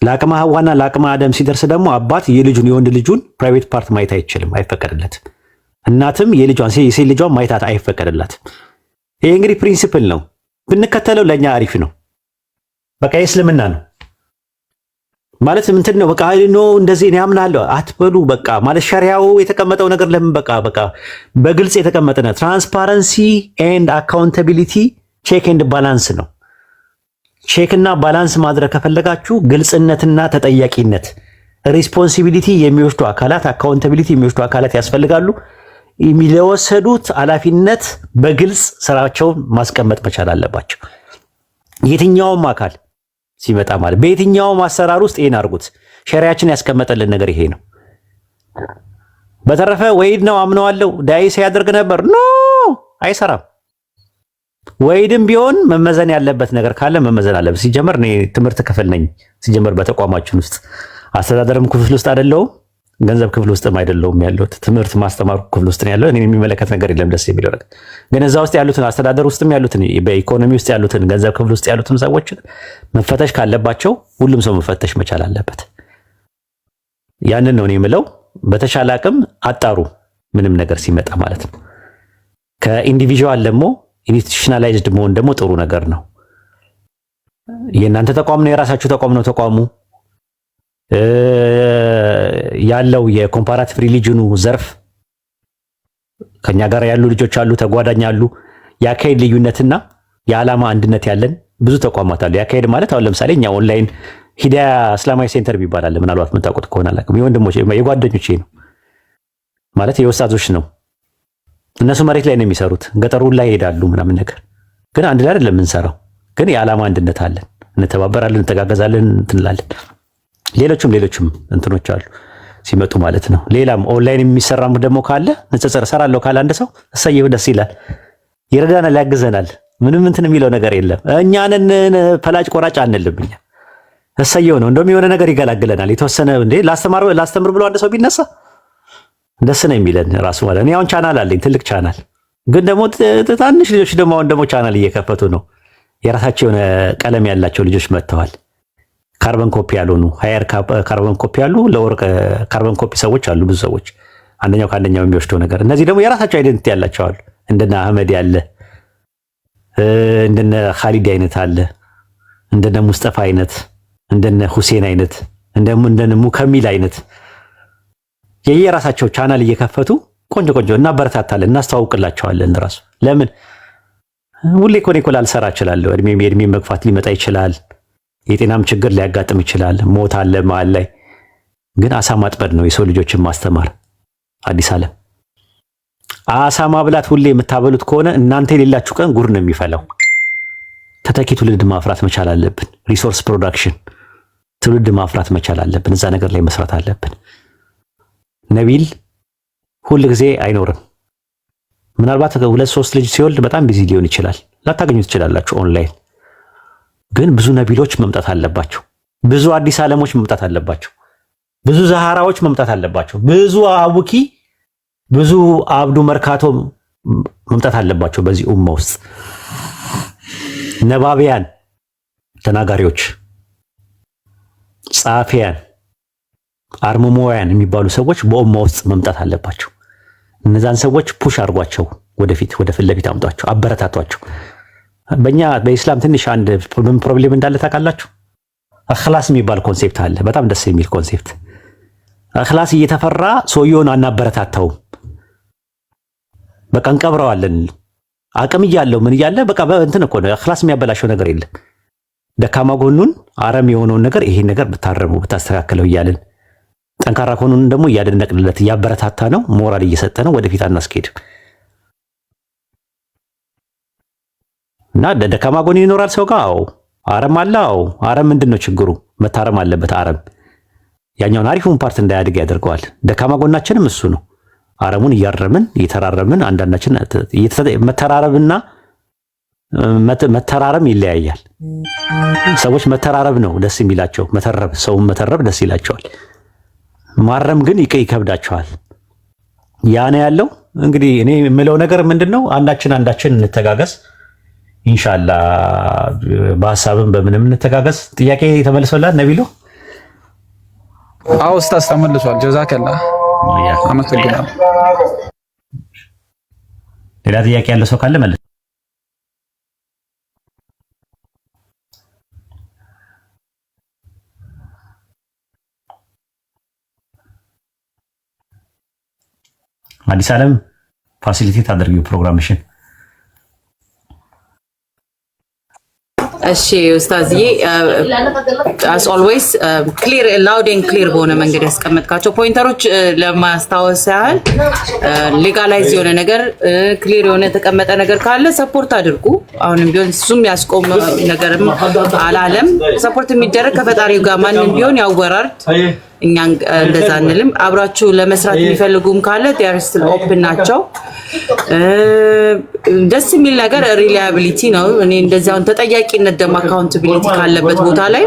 ለአቅመ ሐዋና ለአቅመ አደም ሲደርስ ደግሞ አባት የወንድ ልጁን ፕራይቬት ፓርት ማየት አይችልም፣ አይፈቀድለትም። እናትም የሴት ልጇን ማየት አይፈቀድላትም። ይሄ እንግዲህ ፕሪንሲፕል ነው፣ ብንከተለው ለኛ አሪፍ ነው። በቃ የእስልምና ነው ማለት ምንድን ነው? በቃ ኖ እንደዚህ ነው ያምናለሁ አትበሉ። በቃ ማለት ሸሪያው የተቀመጠው ነገር ለምን በቃ በግልጽ የተቀመጠ ነው። ትራንስፓረንሲ ኤንድ አካውንታቢሊቲ ቼክ ኤንድ ባላንስ ነው። ቼክ እና ባላንስ ማድረግ ከፈለጋችሁ ግልጽነትና ተጠያቂነት፣ ሪስፖንሲቢሊቲ የሚወስዱ አካላት፣ አካውንታቢሊቲ የሚወስዱ አካላት ያስፈልጋሉ። ለወሰዱት ኃላፊነት በግልጽ ስራቸውን ማስቀመጥ መቻል አለባቸው። የትኛውም አካል ሲመጣ ማለት በየትኛውም አሰራር ውስጥ ይሄን አድርጉት። ሸሪያችን ያስቀመጠልን ነገር ይሄ ነው። በተረፈ ወይድ ነው አምነዋለሁ ዳይ ሲያደርግ ነበር ኖ አይሰራም። ወይድም ቢሆን መመዘን ያለበት ነገር ካለ መመዘን አለበት። ሲጀመር እኔ ትምህርት ክፍል ነኝ። ሲጀመር በተቋማችን ውስጥ አስተዳደርም ክፍል ውስጥ አይደለሁም፣ ገንዘብ ክፍል ውስጥም አይደለሁም ያለሁት። ትምህርት ማስተማሩ ክፍል ውስጥ ነው ያለው። እኔ የሚመለከት ነገር የለም። ደስ የሚለው ነገር ግን እዛ ውስጥ ያሉትን አስተዳደር ውስጥም ያሉትን በኢኮኖሚ ውስጥ ያሉትን ገንዘብ ክፍል ውስጥ ያሉትን ሰዎች መፈተሽ ካለባቸው ሁሉም ሰው መፈተሽ መቻል አለበት። ያንን ነው እኔ የምለው። በተሻለ አቅም አጣሩ ምንም ነገር ሲመጣ ማለት ነው። ከኢንዲቪዥዋል ደግሞ ኢንስቲቱሽናላይዝድ መሆን ደግሞ ጥሩ ነገር ነው። የእናንተ ተቋም ነው፣ የራሳችሁ ተቋም ነው። ተቋሙ ያለው የኮምፓራቲቭ ሪሊጅኑ ዘርፍ ከኛ ጋር ያሉ ልጆች አሉ፣ ተጓዳኝ አሉ። የአካሄድ ልዩነትና የዓላማ አንድነት ያለን ብዙ ተቋማት አሉ። የአካሄድ ማለት አሁን ለምሳሌ እኛ ኦንላይን ሂዳያ እስላማዊ ሴንተር ይባላል። ምናልባት የምታውቁት ከሆነ አላውቅም። የወንድሞቼ የጓደኞቼ ነው ማለት የወሳዞች ነው። እነሱ መሬት ላይ ነው የሚሰሩት፣ ገጠሩ ላይ ይሄዳሉ ምናምን ነገር። ግን አንድ ላይ አይደለም የምንሰራው፣ ግን የዓላማ አንድነት አለን፣ እንተባበራለን፣ እንተጋገዛለን፣ እንትንላለን። ሌሎችም እንትኖች አሉ ሲመጡ ማለት ነው። ሌላም ኦንላይን የሚሰራም ደግሞ ካለ ንጽጽር እሰራለሁ ካለ አንድ ሰው እሰየው፣ ደስ ይላል፣ ይረዳናል፣ ያግዘናል። ምንም እንትን የሚለው ነገር የለም። እኛንን ፈላጭ ቆራጭ አንልም። እኛ እሰየው ነው። እንደውም የሆነ ነገር ይገላግለናል የተወሰነ። እንዴ ላስተምር ብሎ አንድ ሰው ቢነሳ ደስ ነው የሚለን ራሱ ማለት። እኔ አሁን ቻናል አለኝ፣ ትልቅ ቻናል። ግን ደግሞ ትናንሽ ልጆች ደግሞ አሁን ደግሞ ቻናል እየከፈቱ ነው። የራሳቸው የሆነ ቀለም ያላቸው ልጆች መጥተዋል። ካርበን ኮፒ ያልሆኑ ሃየር ካርበን ኮፒ ያሉ ለወርቅ ካርበን ኮፒ ሰዎች አሉ፣ ብዙ ሰዎች አንደኛው ከአንደኛው የሚወስደው ነገር። እነዚህ ደግሞ የራሳቸው አይደንቲቲ ያላቸው አሉ። እንደነ አህመድ ያለ፣ እንደነ ኻሊድ አይነት አለ፣ እንደነ ሙስጠፋ አይነት፣ እንደነ ሁሴን አይነት፣ እንደነ ሙከሚል አይነት የየራሳቸው ቻናል እየከፈቱ ቆንጆ እናበረታታለን፣ እናስተዋውቅላቸዋለን። ራሱ ለምን ሁሌ እኮ ላልሰራ እችላለሁ። የእድሜ መግፋት ሊመጣ ይችላል። የጤናም ችግር ሊያጋጥም ይችላል። ሞት አለ መሀል ላይ። ግን አሳ ማጥመድ ነው የሰው ልጆችን ማስተማር። አዲስ ዓለም አሳ ማብላት ሁሌ የምታበሉት ከሆነ እናንተ የሌላችሁ ቀን ጉድ ነው የሚፈላው። ተተኪ ትውልድ ማፍራት መቻል አለብን። ሪሶርስ ፕሮዳክሽን ትውልድ ማፍራት መቻል አለብን። እዛ ነገር ላይ መስራት አለብን። ነቢል ሁል ጊዜ አይኖርም። ምናልባት 2-3 ልጅ ሲወልድ በጣም ቢዚ ሊሆን ይችላል። ላታገኙ ትችላላችሁ ኦንላይን። ግን ብዙ ነቢሎች መምጣት አለባቸው። ብዙ አዲስ ዓለሞች መምጣት አለባቸው። ብዙ ዛሃራዎች መምጣት አለባቸው። ብዙ አቡኪ፣ ብዙ አብዱ መርካቶ መምጣት አለባቸው። በዚህ ኡማ ውስጥ ነባቢያን፣ ተናጋሪዎች፣ ጻፊያን፣ አርምሞያን የሚባሉ ሰዎች በኡማ ውስጥ መምጣት አለባቸው። እነዛን ሰዎች ፑሽ አድርጓቸው፣ ወደፊት ለፊት አምጧቸው፣ አበረታቷቸው። በእኛ በኢስላም ትንሽ አንድ ፕሮብሌም እንዳለ ታውቃላችሁ? አኽላስ የሚባል ኮንሴፕት አለ። በጣም ደስ የሚል ኮንሴፕት። አኽላስ እየተፈራ ሰውየውን አናበረታታውም። በቃ እንቀብረዋለን። አቅም እያለው ምን እያለ በቃ እንትን እኮ ነው። አኽላስ የሚያበላሸው ነገር የለም። ደካማ ጎኑን አረም የሆነውን ነገር ይሄን ነገር ብታረመው ብታስተካክለው እያልን፣ ጠንካራ ጎኑን ደግሞ እያደነቅንለት እያበረታታ ነው፣ ሞራል እየሰጠ ነው። ወደፊት አናስኬድም እና ደካማ ጎን ይኖራል ሰው ጋር። አዎ አረም አለ። አዎ አረም ምንድን ነው ችግሩ? መታረም አለበት አረም። ያኛውን አሪፉን ፓርት እንዳያድግ ያደርገዋል። ደካማ ጎናችንም እሱ ነው። አረሙን እያረምን እየተራረምን አንዳንዳችን መተራረብና መተራረም ይለያያል። ሰዎች መተራረብ ነው ደስ የሚላቸው፣ መተረብ ሰውን መተረብ ደስ ይላቸዋል። ማረም ግን ይከብዳቸዋል። ያ ነው ያለው። እንግዲህ እኔ የምለው ነገር ምንድነው? አንዳችን እንተጋገዝ ኢንሻአላህ፣ በሐሳብም በምንም እንተጋገዝ። ጥያቄ ተመልሶላል ነቢሉ? አዎ ኡስታዝ ተመልሷል። ጀዛከላህ አመሰግናለሁ። ሌላ ጥያቄ ያለው ሰው ካለ መልስ። አዲስ ዓለም ፋሲሊቴት አድርጊው ፕሮግራምሽን። እሺ ኡስታዝዬ፣ as always ክሊር ላውድ ኤንድ ክሊር በሆነ መንገድ ያስቀመጥካቸው ፖይንተሮች ለማስታወስ ያህል ሌጋላይዝ የሆነ ነገር ክሊር የሆነ የተቀመጠ ነገር ካለ ሰፖርት አድርጉ። አሁንም ቢሆን እሱም ያስቆም ነገርም አላለም። ሰፖርት የሚደረግ ከፈጣሪው ጋር ማንም ቢሆን ያወራርድ። እኛ እንደዛ አንልም። አብራችሁ ለመስራት የሚፈልጉም ካለ ዲያር ስቲል ኦፕን ናቸው። ደስ የሚል ነገር ሪላያቢሊቲ ነው። እኔ እንደዛውን ተጠያቂነት ደግሞ አካውንታቢሊቲ ካለበት ቦታ ላይ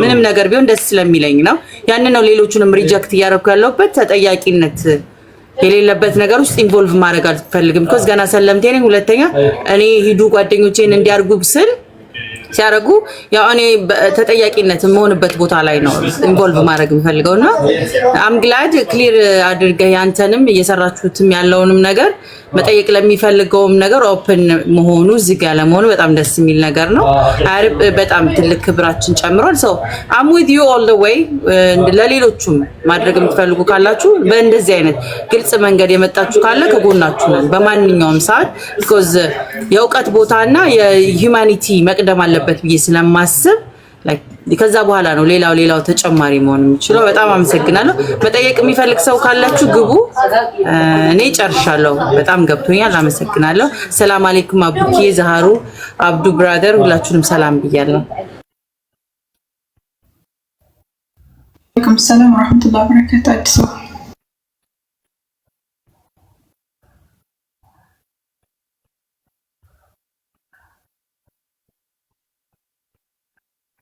ምንም ነገር ቢሆን ደስ ስለሚለኝ ነው። ያን ነው ሌሎቹንም ሪጀክት እያደረኩ ያለሁበት። ተጠያቂነት የሌለበት ነገር ውስጥ ኢንቮልቭ ማድረግ አልፈልግም። ቢኮዝ ገና ሰለምቴ ነኝ። ሁለተኛ እኔ ሂዱ ጓደኞቼን እንዲያርጉ ስል ሲያረጉ ያው እኔ ተጠያቂነት የምሆንበት ቦታ ላይ ነው ኢንቮልቭ ማድረግ የምፈልገውና አም ግላድ ክሊር አድርገህ ያንተንም እየሰራችሁትም ያለውንም ነገር መጠየቅ ለሚፈልገውም ነገር ኦፕን መሆኑ ዝግ ያለ መሆኑ በጣም ደስ የሚል ነገር ነው። በጣም ትልቅ ክብራችን ጨምሯል። ሶ አም ዊዝ ዩ ኦል ዘ ዌይ። ለሌሎቹም ማድረግ የምትፈልጉ ካላችሁ በእንደዚህ አይነት ግልጽ መንገድ የመጣችሁ ካለ ከጎናችሁ ነን በማንኛውም ሰዓት። ቢኮዝ የእውቀት ቦታና የሂውማኒቲ መቅደም አለበት ብዬ ስለማስብ ከዛ በኋላ ነው ሌላው ተጨማሪ መሆን የሚችለው። በጣም አመሰግናለሁ። መጠየቅ የሚፈልግ ሰው ካላችሁ ግቡ። እኔ ጨርሻለሁ። በጣም ገብቶኛል። አመሰግናለሁ። ሰላም አለይኩም አቡኪ፣ ዛሃሩ፣ አብዱ ብራደር ሁላችሁንም ሰላም ብያለሁ። ወአለይኩም ሰላም ወራህመቱላሂ ወበረካቱ። አዲስ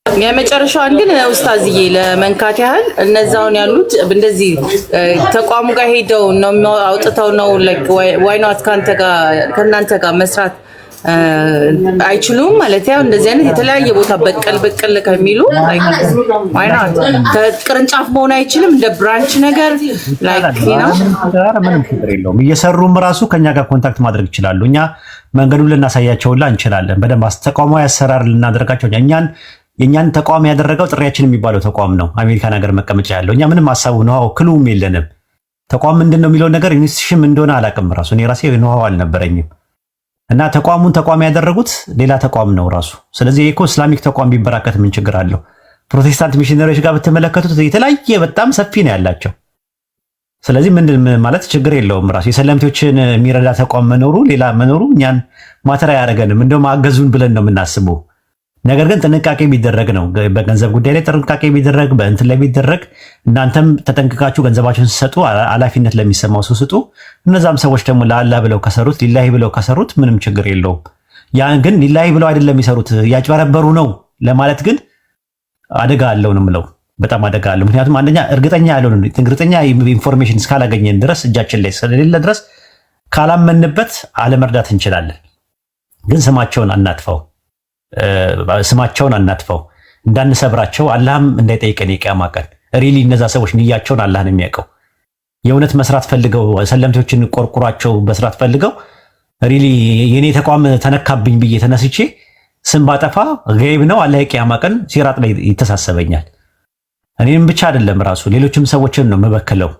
የመጨረሻውን ግን ኡስታዝዬ ለመንካት ያህል እነዛውን ያሉት እንደዚህ ተቋሙ ጋር ሄደው ነው አውጥተው ነው ዋይ ኖት ከእናንተ ጋር መስራት አይችሉም ማለት ያው እንደዚህ አይነት የተለያየ ቦታ በቀል ከሚሉ ዋይ ኖት ቅርንጫፍ መሆን አይችልም? እንደ ብራንች ነገር ነው። ምንም ችግር የለውም። እየሰሩም ራሱ ከኛ ጋር ኮንታክት ማድረግ ይችላሉ። እኛ መንገዱን ልናሳያቸውላ እንችላለን። በደንብ ተቋማዊ አሰራር ልናደርጋቸው የእኛን ተቋም ያደረገው ጥሪያችን የሚባለው ተቋም ነው። አሜሪካን ሀገር መቀመጫ ያለው እኛ ምንም ሀሳቡ ነው ክሉም የለንም። ተቋም ምንድን ነው የሚለው ነገር ኢንስቲትዩሽን እንደሆነ አላውቅም። ራሱ እኔ ራሴ ነው አልነበረኝም። እና ተቋሙን ተቋም ያደረጉት ሌላ ተቋም ነው ራሱ። ስለዚህ እኮ እስላሚክ ተቋም ቢበራከት ምን ችግር አለው? ፕሮቴስታንት ሚሽነሪዎች ጋር ብትመለከቱት የተለያየ በጣም ሰፊ ነው ያላቸው። ስለዚህ ምንድን ማለት ችግር የለውም። ራሱ የሰለምቴዎችን የሚረዳ ተቋም መኖሩ ሌላ መኖሩ እኛን ማተር አያደርገንም። እንደውም አገዙን ብለን ነው የምናስበው። ነገር ግን ጥንቃቄ ቢደረግ ነው። በገንዘብ ጉዳይ ላይ ጥንቃቄ ቢደረግ፣ በእንትን ላይ ቢደረግ፣ እናንተም ተጠንቅቃችሁ ገንዘባችሁን ሲሰጡ ኃላፊነት ለሚሰማው ሰው ስጡ። እነዛም ሰዎች ደግሞ ለአላህ ብለው ከሰሩት ሊላሂ ብለው ከሰሩት ምንም ችግር የለውም። ያን ግን ሊላይ ብለው አይደለም የሚሰሩት ያጭበረበሩ ነው ለማለት ግን አደጋ አለው ነው የምለው። በጣም አደጋ አለው። ምክንያቱም አንደኛ እርግጠኛ ያልሆነ እርግጠኛ ኢንፎርሜሽን እስካላገኘን ድረስ እጃችን ላይ ስለሌለ ድረስ ካላመንበት አለመርዳት እንችላለን። ግን ስማቸውን አናጥፋው እንዳንሰብራቸው አላህም እንዳይጠይቀን የቂያማ ቀን። ሪሊ እነዛ ሰዎች ንያቸውን አላህ ነው የሚያውቀው። የእውነት መስራት ፈልገው ሰለምቴዎችን ቆርቁሯቸው መስራት ፈልገው ሪሊ የኔ ተቋም ተነካብኝ ብዬ ተነስቼ ስም ባጠፋ ገይብ ነው አላህ የቂያማ ቀን ሲራጥ ላይ ይተሳሰበኛል። እኔም ብቻ አይደለም ራሱ ሌሎችም ሰዎችን ነው መበከለው።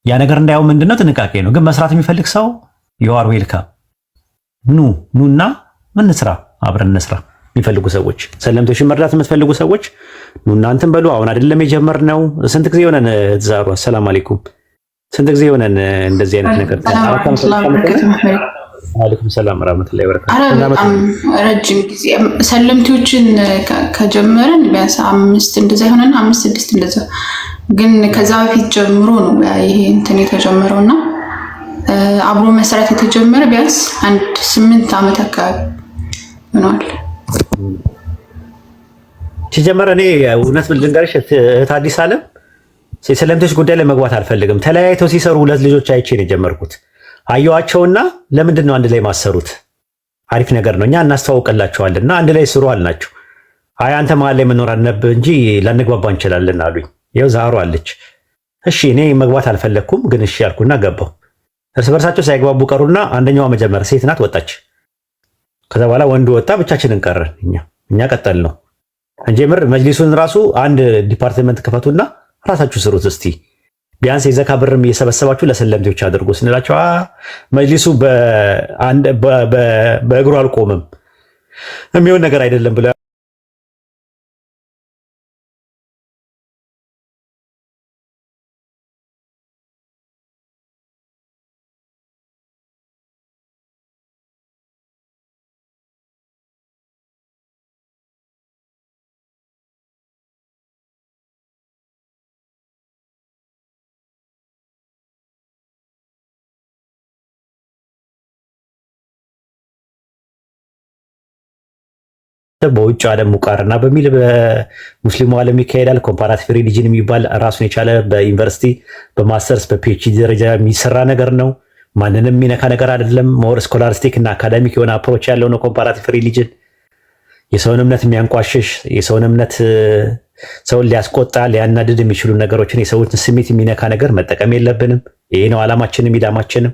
ያ ነገር እንዳይው ምንድነው ጥንቃቄ ነው። ግን መስራት የሚፈልግ ሰው የዋር ዌልካም ኑና ምን ስራ አብረን እንስራ። የሚፈልጉ ሰዎች ሰለምቴዎችን መርዳት የምትፈልጉ ሰዎች ኑና እንትን በሉ። አሁን አይደለም የጀመርነው። ስንት ጊዜ ሆነን ተዛሩ። ሰላም አለይኩም። ስንት ጊዜ ሆነን እንደዚህ አይነት ነገር አለይኩም ሰላም ወራህመቱላሂ ወበረካቱ። ረጅም ጊዜ ሰለምቴዎችን ከጀመረን ቢያንስ 5 እንደዛ ይሆነና 5-6 እንደዛ። ግን ከዛ በፊት ጀምሮ ነው ይሄ እንትን የተጀመረውና አብሮ መስራት የተጀመረ ቢያንስ 8 ዓመት አካባቢ ሆኗል። ሲጀመር እኔ እውነት ልንገርሽ እህት አዲስ ዓለም ሰለምቴዎች ጉዳይ ላይ መግባት አልፈልግም። ተለያይተው ሲሰሩ ሁለት ልጆች አይቼ ነው የጀመርኩት። አየዋቸውና ለምንድን ነው አንድ ላይ ማሰሩት? አሪፍ ነገር ነው፣ እኛ እናስተዋውቅላቸዋልና አንድ ላይ ስሩ አልናቸው። አይ አንተ መሀል ላይ መኖር አለብህ እንጂ ላንግባባ እንችላለን አሉኝ። ይኸው ዛሩ አለች። እሺ እኔ መግባት አልፈለግኩም፣ ግን እሺ ያልኩና ገባው። እርስ በርሳቸው ሳይግባቡ ቀሩና አንደኛዋ መጀመሪያ ሴት ናት ወጣች። ከዛ በኋላ ወንዱ ወጣ፣ ብቻችንን ቀረን። እኛ ቀጠል ነው እንጂ ምር መጅሊሱን ራሱ አንድ ዲፓርትመንት ክፈቱና ራሳችሁ ስሩት እስቲ ቢያንስ የዘካ ብርም እየሰበሰባችሁ ለሰለምቴዎች አድርጎ ስንላቸው መጅሊሱ በእግሩ አልቆምም የሚሆን ነገር አይደለም ብለው በውጭ ዓለም ሙቃርና በሚል በሙስሊሙ ዓለም ይካሄዳል። ኮምፓራቲቭ ሪሊጅን የሚባል ራሱን የቻለ በዩኒቨርሲቲ በማስተርስ በፒኤችዲ ደረጃ የሚሰራ ነገር ነው። ማንንም የሚነካ ነገር አይደለም። ሞር ስኮላርስቲክ እና አካዳሚክ የሆነ አፕሮች ያለው ነው ኮምፓራቲቭ ሪሊጅን። የሰውን እምነት የሚያንቋሽሽ የሰውን እምነት ሰውን ሊያስቆጣ ሊያናድድ የሚችሉ ነገሮችን የሰውን ስሜት የሚነካ ነገር መጠቀም የለብንም። ይሄ ነው ዓላማችንም ኢላማችንም።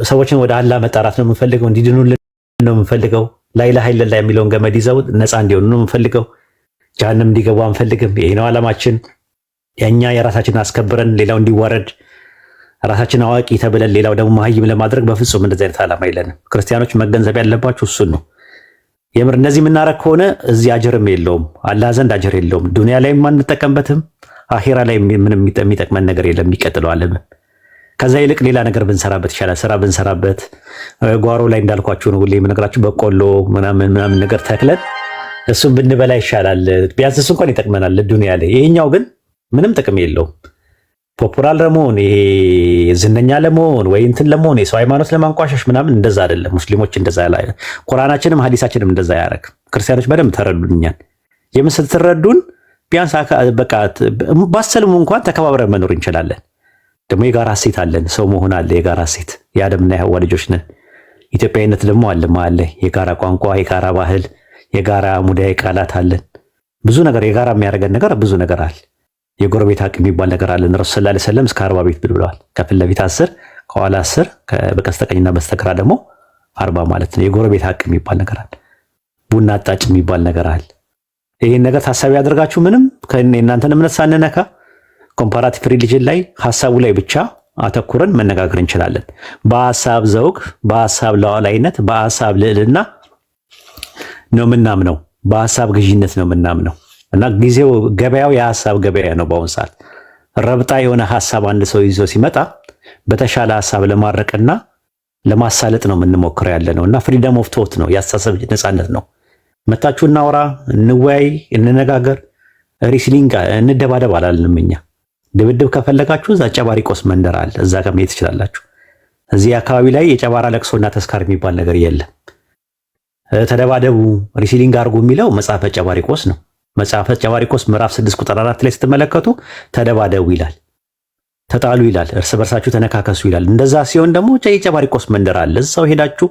ሰዎችን ወደ አላህ መጣራት ነው የምንፈልገው፣ እንዲድኑልን ነው የምንፈልገው። ላኢላሃ ኢለላህ የሚለውን ገመድ ይዘው ነፃ እንዲሆኑ ነው የምንፈልገው። ጀሃነም እንዲገቡ አንፈልግም። ይሄ ነው ዓላማችን። የኛ የራሳችን አስከብረን ሌላው እንዲዋረድ ራሳችን አዋቂ ተብለን ሌላው ደግሞ መሀይም ለማድረግ በፍጹም እንደዚህ አይነት ዓላማ የለንም። ክርስቲያኖች መገንዘብ ያለባችሁ እሱን ነው። የምር እነዚህ የምናረግ ከሆነ እዚህ አጀርም የለውም፣ አላህ ዘንድ አጀር የለውም። ዱንያ ላይ አንጠቀምበትም፣ አኺራ ላይ ምንም የሚጠቅመን ነገር የለም። የሚቀጥለው ዓለም ከዛ ይልቅ ሌላ ነገር ብንሰራበት ይሻላል። ስራ ብንሰራበት ጓሮ ላይ እንዳልኳችሁ ነው ሁሌ የምነግራችሁ በቆሎ ምናምን ነገር ተክለን እሱን ብንበላ ይሻላል። ቢያንስ እሱ እንኳን ይጠቅመናል ዱንያ ላይ። ይሄኛው ግን ምንም ጥቅም የለውም። ፖፑላር ለመሆን ይሄ ዝነኛ ለመሆን ወይ እንትን ለመሆን የሰው ሃይማኖት ለማንቋሸሽ ምናምን እንደዛ አይደለም። ሙስሊሞች እንደዛ ያለ ቁርአናችንም ሐዲሳችንም እንደዛ ያረግ። ክርስቲያኖች በደንብ ተረዱኛል። የምን ስትረዱን ቢያንስ በቃ ባሰልሙ እንኳን ተከባብረን መኖር እንችላለን። ደግሞ የጋራ ሴት አለን። ሰው መሆን አለ፣ የጋራ ሴት የአደምና የሐዋ ልጆች ነን። ኢትዮጵያዊነት ደግሞ አለ ማለ የጋራ ቋንቋ፣ የጋራ ባህል፣ የጋራ ሙዳይ ቃላት አለን። ብዙ ነገር የጋራ የሚያደርገን ነገር ብዙ ነገር አለ። የጎረቤት ሀቅ የሚባል ነገር አለን። ረሱል ሰለላሁ ዐለይሂ ወሰለም እስከ 40 ቤት ብለዋል። ከፊት ለፊት 10 ከኋላ 10 በቀስተቀኝና በስተግራ ደግሞ 40 ማለት ነው። የጎረቤት ሀቅ የሚባል ነገር አለ። ቡና አጣጭ የሚባል ነገር አለ። ይሄን ነገር ታሳቢ ያደርጋችሁ ምንም ከእናንተን እምነት ሳንነካ ኮምፓራቲቭ ሪሊጅን ላይ ሐሳቡ ላይ ብቻ አተኩረን መነጋገር እንችላለን። በሐሳብ ዘውግ፣ በሐሳብ ሉዓላዊነት፣ በሐሳብ ልዕልና ነው የምናምነው። በሐሳብ ግዢነት ነው የምናምነው እና ጊዜው ገበያው የሐሳብ ገበያ ነው። በአሁኑ ሰዓት ረብጣ የሆነ ሐሳብ አንድ ሰው ይዞ ሲመጣ በተሻለ ሐሳብ ለማረቅና ለማሳለጥ ነው የምንሞክረው ያለ ነው እና ፍሪደም ኦፍ ቶት ነው፣ የአስተሳሰብ ነፃነት ነው። መታችሁ እናውራ፣ እንወያይ፣ እንነጋገር። ሪስሊንግ እንደባደብ አላልንም እኛ። ድብድብ ከፈለጋችሁ እዛ ጨባሪቆስ መንደር አለ፣ እዛ ጋር መሄድ ትችላላችሁ። እዚህ አካባቢ ላይ የጨባራ ለቅሶና ተስካር የሚባል ነገር የለም። ተደባደቡ ሪሲሊንግ አድርጉ የሚለው መጽሐፈ ጨባሪቆስ ነው። መጽሐፈ ጨባሪቆስ ምዕራፍ 6 ቁጥር 4 ላይ ስትመለከቱ ተደባደቡ ይላል፣ ተጣሉ ይላል፣ እርስ በርሳችሁ ተነካከሱ ይላል። እንደዛ ሲሆን ደግሞ የጨባሪቆስ መንደር አለ፣ እዛው ሄዳችሁ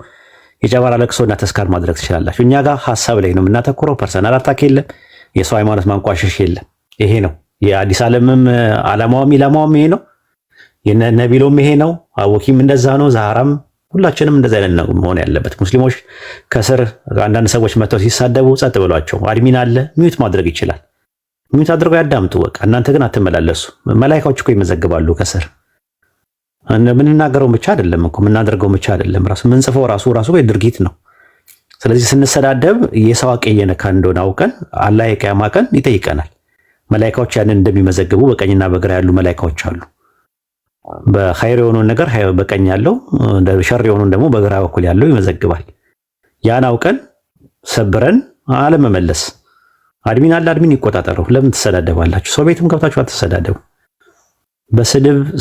የጨባራ ለቅሶና ተስካር ማድረግ ትችላላችሁ። እኛ ጋር ሀሳብ ላይ ነው የምናተኩረው። ፐርሰናል አታክ የለም፣ የሰው ሃይማኖት ማንቋሸሽ የለም። ይሄ ነው የአዲስ ዓለምም ዓላማውም ኢላማውም ይሄ ነው። የነቢሎም ይሄ ነው። አወኪም እንደዛ ነው። ዛህራም ሁላችንም እንደዛ አይነት ነው መሆን ያለበት። ሙስሊሞች ከስር አንዳንድ ሰዎች መጥተው ሲሳደቡ ጸጥ ብሏቸው፣ አድሚን አለ ሚዩት ማድረግ ይችላል። ሚዩት አድርገው ያዳምጡ በቃ። እናንተ ግን አትመላለሱ። መላኢካዎች እኮ ይመዘግባሉ ከስር። ምንናገረው ብቻ አይደለም እኮ ምናደርገው ብቻ አይደለም፣ ራሱ ምንጽፈው ራሱ ድርጊት ነው። ስለዚህ ስንሰዳደብ የሰው አቅ እየነካ እንደሆነ አውቀን አላህ የቂያማ ቀን ይጠይቀናል። መላኢካዎች ያንን እንደሚመዘግቡ በቀኝና በግራ ያሉ መላኢካዎች አሉ። በኸይር የሆነውን ነገር በቀኝ ያለው፣ ሸር የሆነውን ደግሞ በግራ በኩል ያለው ይመዘግባል። ያን አውቀን ሰብረን አለመመለስ። አድሚን አለ፣ አድሚን ይቆጣጠረው። ለምን ትሰዳደባላችሁ? ሰው ቤትም ገብታችሁ አትሰዳደቡ።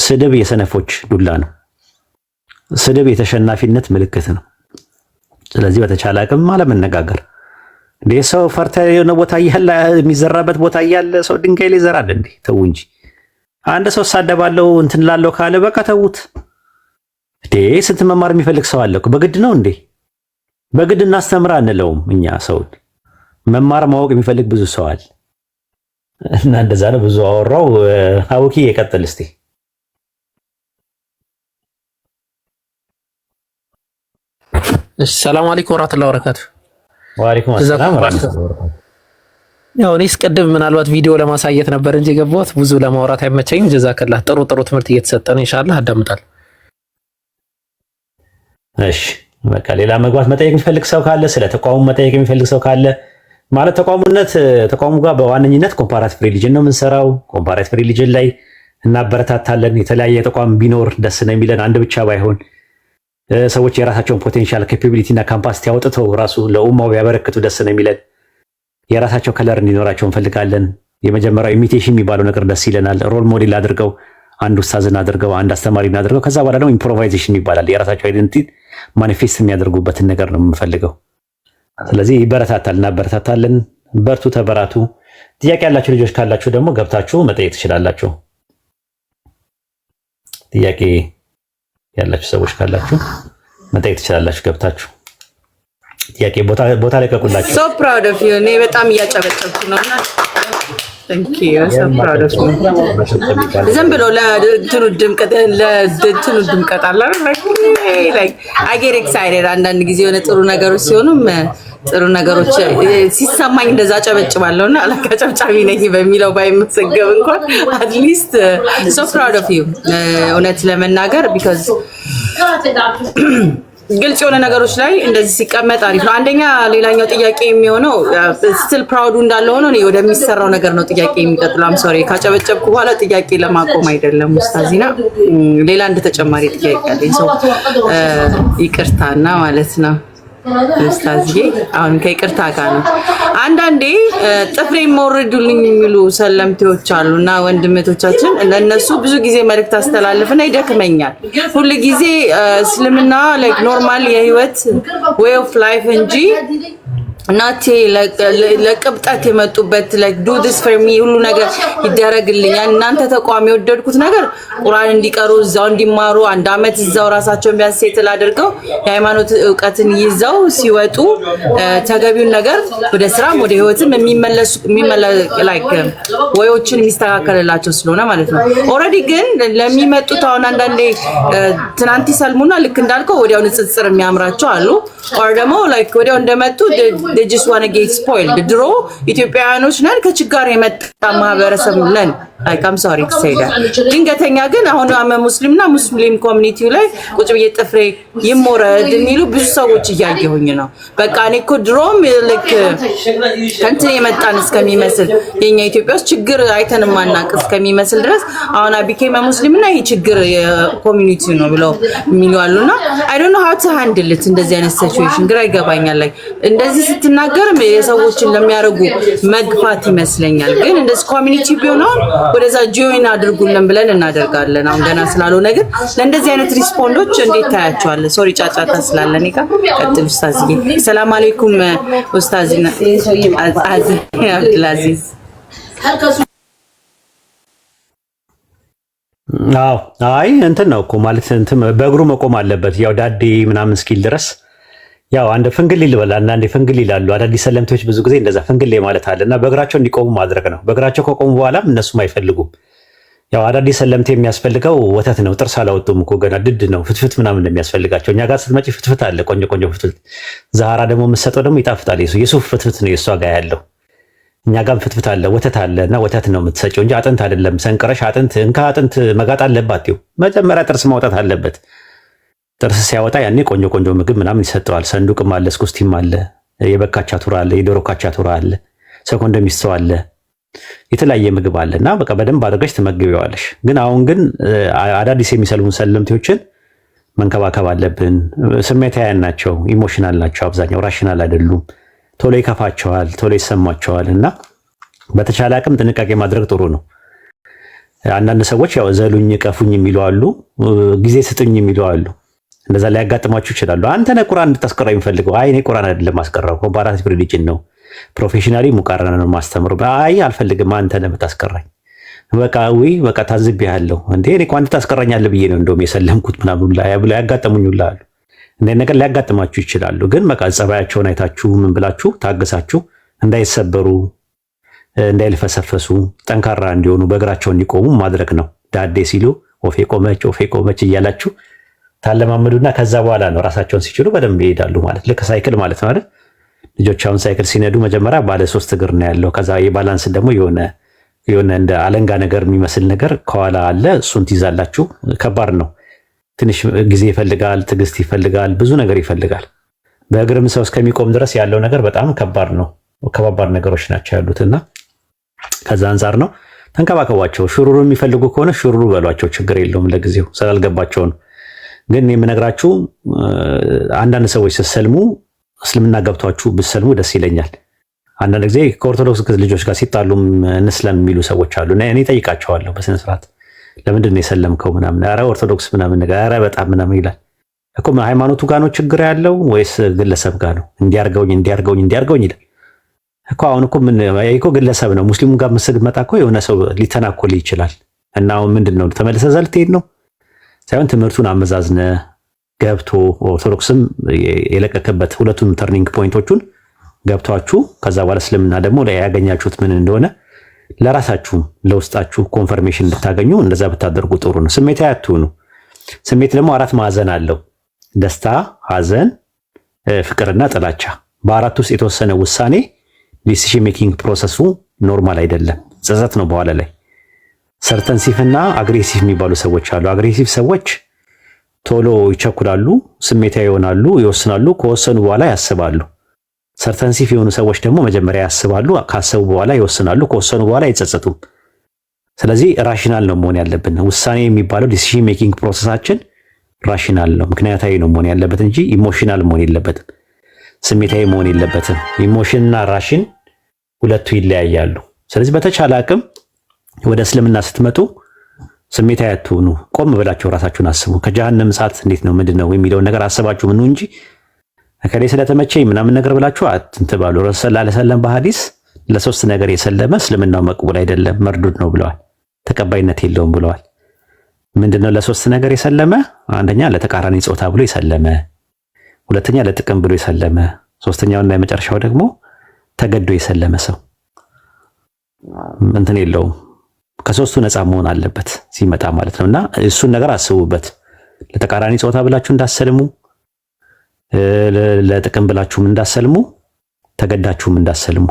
ስድብ የሰነፎች ዱላ ነው። ስድብ የተሸናፊነት ምልክት ነው። ስለዚህ በተቻለ አቅም አለመነጋገር። ሰው ፈርተ የሆነ ቦታ እያለ የሚዘራበት ቦታ እያለ ሰው ድንጋይ ላይ ይዘራል እንዴ? ተው እንጂ። አንድ ሰው ሳደባለው እንትን ላለው ካለ በቃ ተዉት። ስንት መማር የሚፈልግ ሰው አለ። በግድ ነው እንዴ? በግድ እናስተምር አንለውም እኛ። ሰውን መማር ማወቅ የሚፈልግ ብዙ ሰው አለ እና እንደዛ ነው። ብዙ አወራው። አውኪ የቀጥል እስቲ። ሰላም አለይኩም ወራህመቱላሂ ወበረካቱ። ወአለይኩም ሰላም ወራህመቱላሂ ወበረካቱ። ያው እኔስ ቅድም ምናልባት ቪዲዮ ለማሳየት ነበር እንጂ የገባሁት ብዙ ለማውራት አይመቸኝም። ጀዛከላህ። ጥሩ ትምህርት እየተሰጠ ነው። ኢንሻአላህ አዳምጣለሁ። እሺ በቃ ሌላ መግባት መጠየቅ የሚፈልግ ሰው ካለ፣ ስለ ተቋሙ መጠየቅ የሚፈልግ ሰው ካለ ማለት ተቋሙ ጋር በዋነኝነት ኮምፓራቲቭ ሪሊጅን ነው የምንሰራው። ኮምፓራቲቭ ሪሊጅን ላይ እናበረታታለን። የተለያየ ተቋም ቢኖር ደስ ነው የሚለን፣ አንድ ብቻ ባይሆን ሰዎች የራሳቸውን ፖቴንሻል ካፓቢሊቲ እና ካምፓሲቲ አውጥተው ራሱ ለኡማው ቢያበረክቱ ደስ ነው የሚለን። የራሳቸው ከለር እንዲኖራቸው እንፈልጋለን። የመጀመሪያው ኢሚቴሽን የሚባለው ነገር ደስ ይለናል። ሮል ሞዴል አድርገው አንድ ኡስታዝን አድርገው አንድ አስተማሪን አድርገው ከዛ በኋላ ደግሞ ኢምፕሮቫይዜሽን ይባላል። የራሳቸው አይደንቲቲ ማኒፌስት የሚያደርጉበትን ነገር ነው የምንፈልገው። ስለዚህ ይበረታታል፣ እናበረታታለን። በርቱ፣ ተበራቱ። ጥያቄ ያላችሁ ልጆች ካላችሁ ደግሞ ገብታችሁ መጠየቅ ትችላላችሁ። ጥያቄ ያላችሁ ሰዎች ካላችሁ መጠየቅ ትችላላችሁ ገብታችሁ። ጥያቄ ቦታ ላይ ከቁላችሁ። ሶ ፕራውድ ኦፍ ዩ። እኔ በጣም እያጨበጨብኩ ነውና ታንክ ዩ። ሶ ፕራውድ ኦፍ ዩ። ዝም ብሎ ለእንትኑ ድምቀት አለ ላይክ አይ ጌት ኤክሳይትድ አንዳንድ ጊዜ የሆነ ጥሩ ነገሮች ሲሆኑም ጥሩ ነገሮች ሲሰማኝ እንደዛ ጨበጭባለሁና አላካጨብጫቢ ነኝ በሚለው ባይመሰገብ እንኳን አትሊስት ሶ ፕራውድ ኦፍ ዩ እውነት ለመናገር ቢኮዝ ግልጽ የሆነ ነገሮች ላይ እንደዚህ ሲቀመጥ አሪፍ ነው። አንደኛ ሌላኛው ጥያቄ የሚሆነው ስቲል ፕራውዱ እንዳለ ሆኖ ነው ወደሚሰራው ነገር ነው ጥያቄ የሚቀጥለው። አም ሶሪ ካጨበጨብኩ በኋላ ጥያቄ ለማቆም አይደለም ኡስታዚና፣ ሌላ እንደ ተጨማሪ ጥያቄ አለኝ። ሰው ይቅርታና ማለት ነው ኡስታዝዬ፣ አሁን ከይቅርታ ጋር ነው። አንዳንዴ ጥፍሬ መውረዱልኝ የሚሉ ሰለምቴዎች አሉና ወንድምቶቻችን፣ ለነሱ ብዙ ጊዜ መልእክት አስተላልፍና ይደክመኛል። ሁሉ ጊዜ እስልምና ላይክ ኖርማል የህይወት ዌይ ኦፍ ላይፍ እንጂ እናቴ ለቅብጠት የመጡበት ላይክ ዱ ዲስ ፎር ሚ ሁሉ ነገር ይደረግልኛል። እናንተ ተቋም የወደድኩት ነገር ቁርአን እንዲቀሩ እዛው እንዲማሩ አንድ አመት እዛው ራሳቸውን ቢያሴትል አድርገው የሃይማኖት ዕውቀትን ይዘው ሲወጡ ተገቢውን ነገር ወደ ስራም ወደ ህይወትም የሚመለሱ ላይክ ወዮችን የሚስተካከልላቸው ስለሆነ ማለት ነው። ኦልሬዲ ግን ለሚመጡት አሁን አንዳንዴ ትናንት ይሰልሙና ልክ እንዳልከው ወዲያው ንጽጽር የሚያምራቸው አሉ። ኦር ደግሞ ላይክ ወዲያው እንደመጡ they just want to get spoiled። ድሮ ኢትዮጵያውያኖች ነን ከችግር የመጣ ማህበረሰብ ነን። like I'm sorry to say that። ድንገተኛ ግን አሁን ሙስሊምና ሙስሊም ኮሚኒቲው ላይ ቁጭ ብዬ ጥፍሬ ይሞረድ የሚሉ ብዙ ሰዎች እያየሁኝ ነው። በቃ እኔ እኮ ድሮም ልክ ከእንትን የመጣን እስከሚመስል የኛ ኢትዮጵያ ውስጥ ችግር አይተን ማናቅ እስከሚመስል ድረስ አሁን አቢኬም ሙስሊምና ይሄ ችግር የኮሚኒቲው ነው ብለው የሚሉ አሉና I don't know how to handle it። እንደዚህ አይነት ሲቹዌሽን ግራ ይገባኛል። ላይ እንደዚህ ስትናገርም የሰዎችን ለሚያረጉ መግፋት ይመስለኛል። ግን እንደዚህ ኮሚኒቲ ቢሆን ወደዛ ጆይን አድርጉልን ብለን እናደርጋለን። አሁን ገና ስላልሆነ ግን ለእንደዚህ አይነት ሪስፖንዶች እንዴት ታያቸዋለህ? ሶሪ ጫጫታ ስላለ እኔ ጋር ቀጥል። ኡስታዝዬ ሰላም አለይኩም ኡስታዝና አብዱልአዚዝ። አዎ አይ እንትን ነው እኮ ማለት እንትን በእግሩ መቆም አለበት። ያው ዳዴ ምናምን እስኪል ድረስ ያው አንድ ፍንግል ይልበል አንዳንዴ ፍንግል ይላሉ። አዳዲስ ሰለምቴዎች ብዙ ጊዜ እንደዛ ፍንግል ማለት አለና በእግራቸው እንዲቆሙ ማድረግ ነው። በእግራቸው ከቆሙ በኋላም እነሱም አይፈልጉም። ያው አዳዲስ ሰለምቴ የሚያስፈልገው ወተት ነው። ጥርስ አላወጡም እኮ ገና ድድ ነው። ፍትፍት ምናምን እንደሚያስፈልጋቸው እኛ ጋር ስትመጪ ፍትፍት አለ፣ ቆንጆ ቆንጆ ፍትፍት። ዛህራ ደግሞ የምትሰጠው ደግሞ ይጣፍጣል። የሱፍ ፍትፍት ነው የእሷ ጋር ያለው። እኛ ጋር ፍትፍት አለ፣ ወተት አለ እና ወተት ነው የምትሰጪው እንጂ አጥንት አይደለም። ሰንቅረሽ አጥንት እንካ አጥንት መጋጥ አለባት። ይኸው መጀመሪያ ጥርስ ማውጣት አለበት። ጥርስ ሲያወጣ ያኔ ቆንጆ ቆንጆ ምግብ ምናምን ይሰጠዋል። ሰንዱቅም አለ፣ እስኩስቲም አለ፣ የበካቻ ቱራ አለ፣ የዶሮ ካቻ ቱራ አለ፣ ሰኮንዶ ሚስተው አለ፣ የተለያየ ምግብ አለ እና በቃ በደንብ አድርገሽ ትመግቢዋለሽ። ግን አሁን ግን አዳዲስ የሚሰልሙን ሰለምቴዎችን መንከባከብ አለብን። ስሜታውያን ናቸው፣ ኢሞሽናል ናቸው። አብዛኛው ራሽናል አይደሉም። ቶሎ ይከፋቸዋል፣ ቶሎ ይሰማቸዋል እና በተቻለ አቅም ጥንቃቄ ማድረግ ጥሩ ነው። አንዳንድ ሰዎች ያው ዘሉኝ ቀፉኝ የሚሉ አሉ፣ ጊዜ ስጡኝ የሚሉ አሉ። እንደዛ ሊያጋጥማችሁ ይችላሉ። አንተ ነህ ቁርአን እንድታስቀራ የሚፈልገው። አይ እኔ ቁርአን አይደለም ማስቀራው፣ ኮምፓራቲቭ ሪሊጅን ነው፣ ፕሮፌሽናሊ ሙቃረና ነው ማስተምሩ። አይ አልፈልግም፣ አንተ ነህ የምታስቀራኝ። በቃ በቃ ታዝቤያለሁ እንዴ እኔ እኮ አንተ ታስቀራኛለህ ብዬ ነው እንደውም የሰለምኩት ምናምን ላይ ያጋጠሙኝ ሁላ አሉ። እንደ ነገር ሊያጋጥማችሁ ይችላሉ። ግን በቃ ጸባያቸውን አይታችሁ ምን ብላችሁ ታግሳችሁ እንዳይሰበሩ፣ እንዳይልፈሰፈሱ፣ ጠንካራ እንዲሆኑ በእግራቸው እንዲቆሙ ማድረግ ነው። ዳዴ ሲሉ ኦፌ ቆመች እያላችሁ ታለማመዱና ከዛ በኋላ ነው ራሳቸውን ሲችሉ በደንብ ይሄዳሉ ማለት። ልክ ሳይክል ማለት ነው አይደል? ልጆች አሁን ሳይክል ሲነዱ መጀመሪያ ባለ 3 እግር ነው ያለው። ከዛ የባላንስ ደግሞ የሆነ እንደ አለንጋ ነገር የሚመስል ነገር ከኋላ አለ። እሱን ትይዛላችሁ። ከባድ ነው። ትንሽ ጊዜ ይፈልጋል፣ ትዕግስት ይፈልጋል፣ ብዙ ነገር ይፈልጋል። በእግርም ሰው እስከሚቆም ድረስ ያለው ነገር በጣም ከባድ ነው። ከባባድ ነገሮች ናቸው ያሉትና ከዛ አንጻር ነው ተንከባከቧቸው። ሽሩሩ የሚፈልጉ ከሆነ ሽሩሩ በሏቸው፣ ችግር የለውም። ለጊዜው ስላልገባቸው ነው። ግን የምነግራችሁ አንዳንድ ሰዎች ስትሰልሙ እስልምና ገብቷችሁ ብትሰልሙ ደስ ይለኛል። አንዳንድ ጊዜ ከኦርቶዶክስ ልጆች ጋር ሲጣሉም እንስለም የሚሉ ሰዎች አሉ። እኔ ጠይቃቸዋለሁ በስነ ስርዓት ለምንድን ነው የሰለምከው ምናምን፣ ኧረ ኦርቶዶክስ ምናምን ነገር ኧረ በጣም ምናምን ይላል እኮ። ሃይማኖቱ ጋር ነው ችግር ያለው ወይስ ግለሰብ ጋር ነው? እንዲያርገውኝ ይላል እኮ። አሁን እኮ ምን እኮ ግለሰብ ነው። ሙስሊሙ ጋር ስትመጣ እኮ የሆነ ሰው ሊተናኮል ይችላል። እና አሁን ምንድን ነው ተመልሰህ እዛ ልትሄድ ነው ሳይሆን ትምህርቱን አመዛዝነ ገብቶ ኦርቶዶክስም የለቀቀበት ሁለቱም ተርኒንግ ፖይንቶቹን ገብቷችሁ ከዛ በኋላ እስልምና ደግሞ ያገኛችሁት ምን እንደሆነ ለራሳችሁም ለውስጣችሁ ኮንፈርሜሽን እንድታገኙ እንደዛ ብታደርጉ ጥሩ ነው። ስሜታዊ አትሁኑ። ስሜት ደግሞ 4 ማዕዘን አለው። ደስታ፣ ሐዘን፣ ፍቅርና ጥላቻ። በአራት ውስጥ የተወሰነ ውሳኔ ዲሲሽን ሜኪንግ ፕሮሰሱ ኖርማል አይደለም፣ ጸጸት ነው በኋላ ላይ። ሰርተንሲቭ እና አግሬሲቭ የሚባሉ ሰዎች አሉ። አግሬሲቭ ሰዎች ቶሎ ይቸኩላሉ፣ ስሜታዊ ይሆናሉ፣ ይወስናሉ፣ ከወሰኑ በኋላ ያስባሉ። ሰርተንሲቭ የሆኑ ሰዎች ደግሞ መጀመሪያ ያስባሉ፣ ካሰቡ በኋላ ይወስናሉ፣ ከወሰኑ በኋላ አይጸጸቱም። ስለዚህ ራሽናል ነው መሆን ያለብን። ውሳኔ የሚባለው ዲሲዥን ሜኪንግ ፕሮሰሳችን ራሽናል ነው፣ ምክንያታዊ ነው መሆን ያለበት እንጂ ኢሞሽናል መሆን የለበትም፣ ስሜታዊ መሆን የለበትም። ኢሞሽንና ራሽን ሁለቱ ይለያያሉ። ስለዚህ በተቻለ አቅም ወደ እስልምና ስትመጡ ስሜታዊ አትሁኑ። ቆም ብላችሁ ራሳችሁን አስቡ። ከጀሃነም እሳት እንዴት ነው ምንድን ነው የሚለውን ነገር አስባችሁ ምኑ እንጂ ከሌ ስለተመቸኝ ምናምን ነገር ብላችሁ አትንተባሉ። ረሱል ሰለላሁ ዐለይሂ ወሰለም በሐዲስ ለሶስት ነገር የሰለመ እስልምናው መቅቡል አይደለም መርዱድ ነው ብለዋል፣ ተቀባይነት የለውም ብለዋል። ምንድነው ለሶስት ነገር የሰለመ? አንደኛ ለተቃራኒ ጾታ ብሎ የሰለመ፣ ሁለተኛ ለጥቅም ብሎ የሰለመ፣ ሶስተኛውና የመጨረሻው ደግሞ ተገዶ የሰለመ ሰው እንትን የለውም። ከሶስቱ ነፃ መሆን አለበት ሲመጣ ማለት ነውና እሱን ነገር አስቡበት። ለተቃራኒ ጾታ ብላችሁ እንዳሰልሙ፣ ለጥቅም ብላችሁም እንዳሰልሙ፣ ተገዳችሁም እንዳሰልሙ።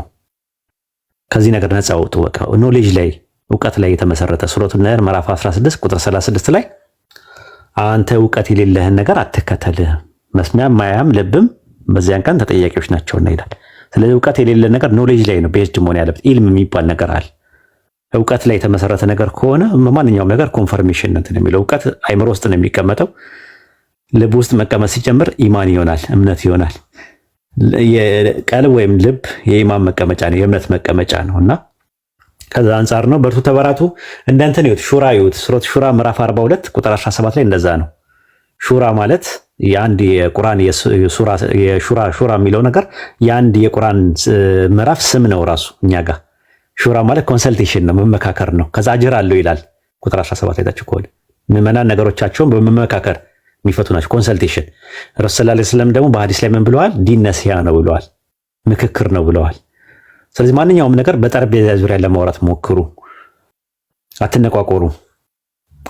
ከዚህ ነገር ነፃ ወጡ። በቃ ኖሌጅ ላይ እውቀት ላይ የተመሰረተ ሱረቱ ነህር ምዕራፍ 16 ቁጥር 36 ላይ አንተ እውቀት የሌለህን ነገር አትከተል፣ መስሚያም ማያም ልብም በዚያን ቀን ተጠያቂዎች ናቸውና ይላል። ስለዚህ እውቀት የሌለ ነገር ኖሌጅ ላይ ነው ቤዝድ መሆን ያለበት። ኢልም የሚባል ነገር አለ። እውቀት ላይ የተመሰረተ ነገር ከሆነ ማንኛውም ነገር ኮንፈርሜሽን ነው የሚለው። እውቀት አይምሮ ውስጥ ነው የሚቀመጠው። ልብ ውስጥ መቀመጥ ሲጀምር ኢማን ይሆናል፣ እምነት ይሆናል። ቀልብ ወይም ልብ የኢማን መቀመጫ ነው፣ የእምነት መቀመጫ ነውና ከዛ አንጻር ነው በርቱ ተበራቱ። እንደንትን ይሁት ሹራ ይሁት ሱረት ሹራ ምዕራፍ 42 ቁጥር 17 ላይ እንደዛ ነው። ሹራ ማለት የአንድ የቁርአን የሹራ የሚለው ነገር የአንድ የቁርአን ምዕራፍ ስም ነው ራሱ እኛ ጋር። ሹራ ማለት ኮንሰልቴሽን ነው፣ መመካከር ነው። ከዛ አጅር አለው ይላል ቁጥር 17 ላይ ታች ኮል ምዕመናን ነገሮቻቸውን በመመካከር የሚፈቱ ናቸው። ኮንሰልቴሽን ረሱል ሰለላሁ ዐለይሂ ወሰለም ደግሞ በሐዲስ ላይ ምን ብለዋል? ዲን ነሲሃ ነው ብለዋል፣ ምክክር ነው ብለዋል። ስለዚህ ማንኛውም ነገር በጠረጴዛ ዙሪያ ለማውራት ሞክሩ። አትነቋቆሩ።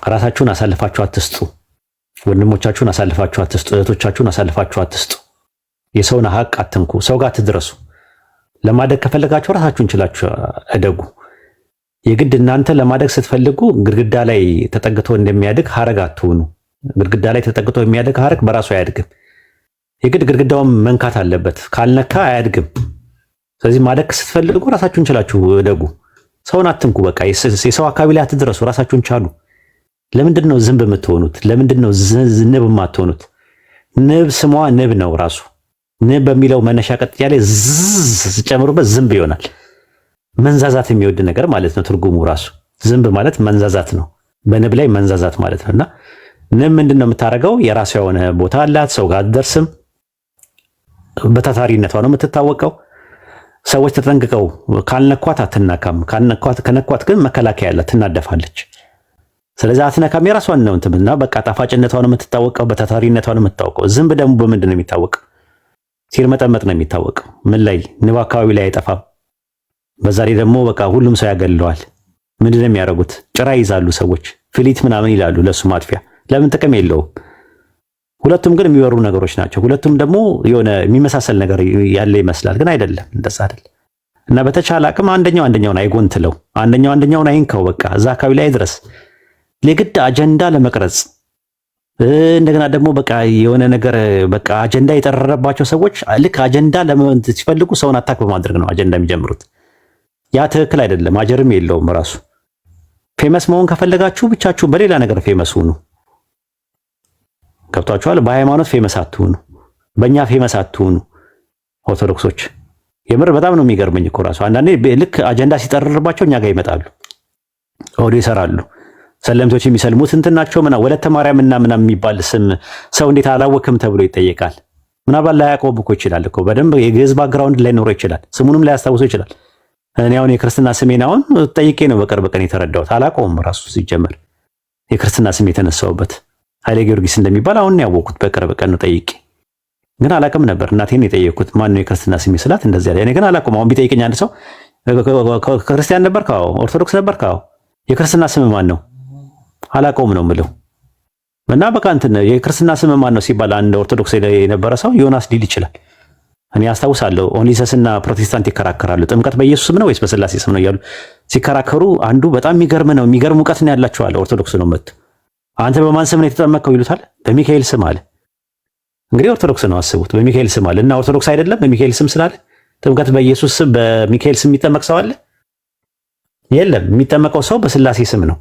ራሳችሁን አሳልፋችሁ አትስጡ። ወንድሞቻችሁን አሳልፋችሁ አትስጡ። እህቶቻችሁን አሳልፋችሁ አትስጡ። የሰውን ሀቅ አትንኩ። ሰው ጋር አትድረሱ። ለማደግ ከፈለጋችሁ ራሳችሁን ችላችሁ እደጉ። የግድ እናንተ ለማደግ ስትፈልጉ ግድግዳ ላይ ተጠግቶ እንደሚያድግ ሀረግ አትሁኑ። ግድግዳ ላይ ተጠግቶ የሚያድግ ሀረግ በራሱ አያድግም። የግድ ግድግዳውን መንካት አለበት። ካልነካ አያድግም። ስለዚህ ማደግ ስትፈልጉ ራሳችሁን ችላችሁ እደጉ። ሰውን አትንኩ። በቃ የሰው አካባቢ ላይ አትድረሱ። ራሳችሁን ቻሉ። ለምንድን ነው ዝንብ የምትሆኑት? ለምንድን ነው ንብ የማትሆኑት? ንብ ስሟ ንብ ነው ራሱ። ንብ በሚለው መነሻ ቀጥያ ላይ ጨምሩበት ዝንብ ይሆናል። መንዛዛት የሚወድ ነገር ማለት ነው ትርጉሙ ራሱ። ዝንብ ማለት መንዛዛት ነው። በንብ ላይ መንዛዛት ማለት ነውና ንብ ምንድን ነው የምታደርገው? የራሷ የሆነ ቦታ አላት። ሰው ጋር አትደርስም። በታታሪነቷ ነው የምትታወቀው። ሰዎች ተጠንቅቀው ካልነኳት አትናካም። ከነኳት ግን መከላከያ ያላት ትናደፋለች። ስለዚህ አትነካም። የራሷን ነው እንትምና በቃ ጣፋጭነቷ ነው የምትታወቀው። በታታሪነቷ ነው የምትታወቀው። ዝንብ ደግሞ በምንድን ነው የሚታወቀው? ሲርመጠመጥ ነው የሚታወቀው። ምን ላይ? ንብ አካባቢ ላይ አይጠፋም። በዛ ላይ ደግሞ በቃ ሁሉም ሰው ያገለዋል። ምንድን ነው የሚያደርጉት? ጭራ ይዛሉ ሰዎች፣ ፍሊት ምናምን ይላሉ ለሱ ማጥፊያ። ለምን? ጥቅም የለውም። ሁለቱም ግን የሚበሩ ነገሮች ናቸው። ሁለቱም ደግሞ የሆነ የሚመሳሰል ነገር ያለ ይመስላል፣ ግን አይደለም። እንደዛ አይደል። እና በተቻለ አቅም አንደኛውን አይጎንትለው፣ አንደኛውን አይንከው። በቃ እዛ አካባቢ ላይ ድረስ ለግድ አጀንዳ ለመቅረጽ እንደገና ደግሞ በቃ የሆነ ነገር በቃ አጀንዳ የጠረረባቸው ሰዎች ልክ አጀንዳ ሲፈልጉ ሰውን አታክ በማድረግ ነው አጀንዳ የሚጀምሩት። ያ ትክክል አይደለም። አጀርም የለውም ራሱ። ፌመስ መሆን ከፈለጋችሁ ብቻችሁ በሌላ ነገር ፌመስ ሁኑ። ገብቷችኋል? በሃይማኖት ፌመስ አትሁኑ። በእኛ ፌመስ አትሁኑ። ኦርቶዶክሶች የምር በጣም ነው የሚገርመኝ እኮ ራሱ። አንዳንዴ ልክ አጀንዳ ሲጠረርባቸው እኛ ጋር ይመጣሉ፣ ኦዲዮ ይሰራሉ። ሰለምቶች የሚሰልሙት እንትን ናቸው ምናምን ወለተ ማርያምና ምናምን የሚባል ስም ሰው እንዴት አላወቅም ተብሎ ይጠየቃል። ምናልባት ላያውቀው እኮ ይችላል እኮ በደንብ የግዕዝ ባክግራውንድ ላይ ኖሮ ይችላል። ስሙንም ላያስታውሰው ይችላል። እኔ አሁን የክርስትና ስሜን አሁን ጠይቄ ነው በቅርብ ቀን የተረዳሁት። አላውቀውም ራሱ ሲጀመር የክርስትና ስም የተነሳውበት ኃይሌ ጊዮርጊስ እንደሚባል አሁን ነው ያወቅሁት። በቅርብ ቀን ነው ጠይቄ፣ ግን አላውቅም ነበር። እናቴን የጠየቅኩት ማን ነው የክርስትና ስሜ ስላት እንደዚህ ያለ። እኔ ግን አላውቀውም። አሁን ቢጠይቀኝ አንድ ሰው ክርስቲያን ነበር ካው ኦርቶዶክስ ነበር ካው የክርስትና ስም ማን ነው አላውቀውም ነው የምለው። እና በቃ እንትን የክርስትና ስም ማን ነው ሲባል አንድ ኦርቶዶክስ የነበረ ሰው ዮናስ ሊል ይችላል። እኔ አስታውሳለሁ ኦኒሰስና ፕሮቴስታንት ይከራከራሉ። ጥምቀት በኢየሱስ ስም ነው ወይስ በስላሴ ስም ነው እያሉ ሲከራከሩ አንዱ በጣም የሚገርም እውቀት ነው ያላቸው አለ። ኦርቶዶክስ ነው መጥቶ አንተ በማን ስም ነው የተጠመቀው ይሉታል። በሚካኤል ስም አለ። እንግዲህ ኦርቶዶክስ ነው አስቡት። በሚካኤል ስም አለ እና ኦርቶዶክስ አይደለም በሚካኤል ስም ስላለ ጥምቀት በኢየሱስ ስም በሚካኤል ስም የሚጠመቅ ሰው አለ? የለም። የሚጠመቀው ሰው በስላሴ ስም ነው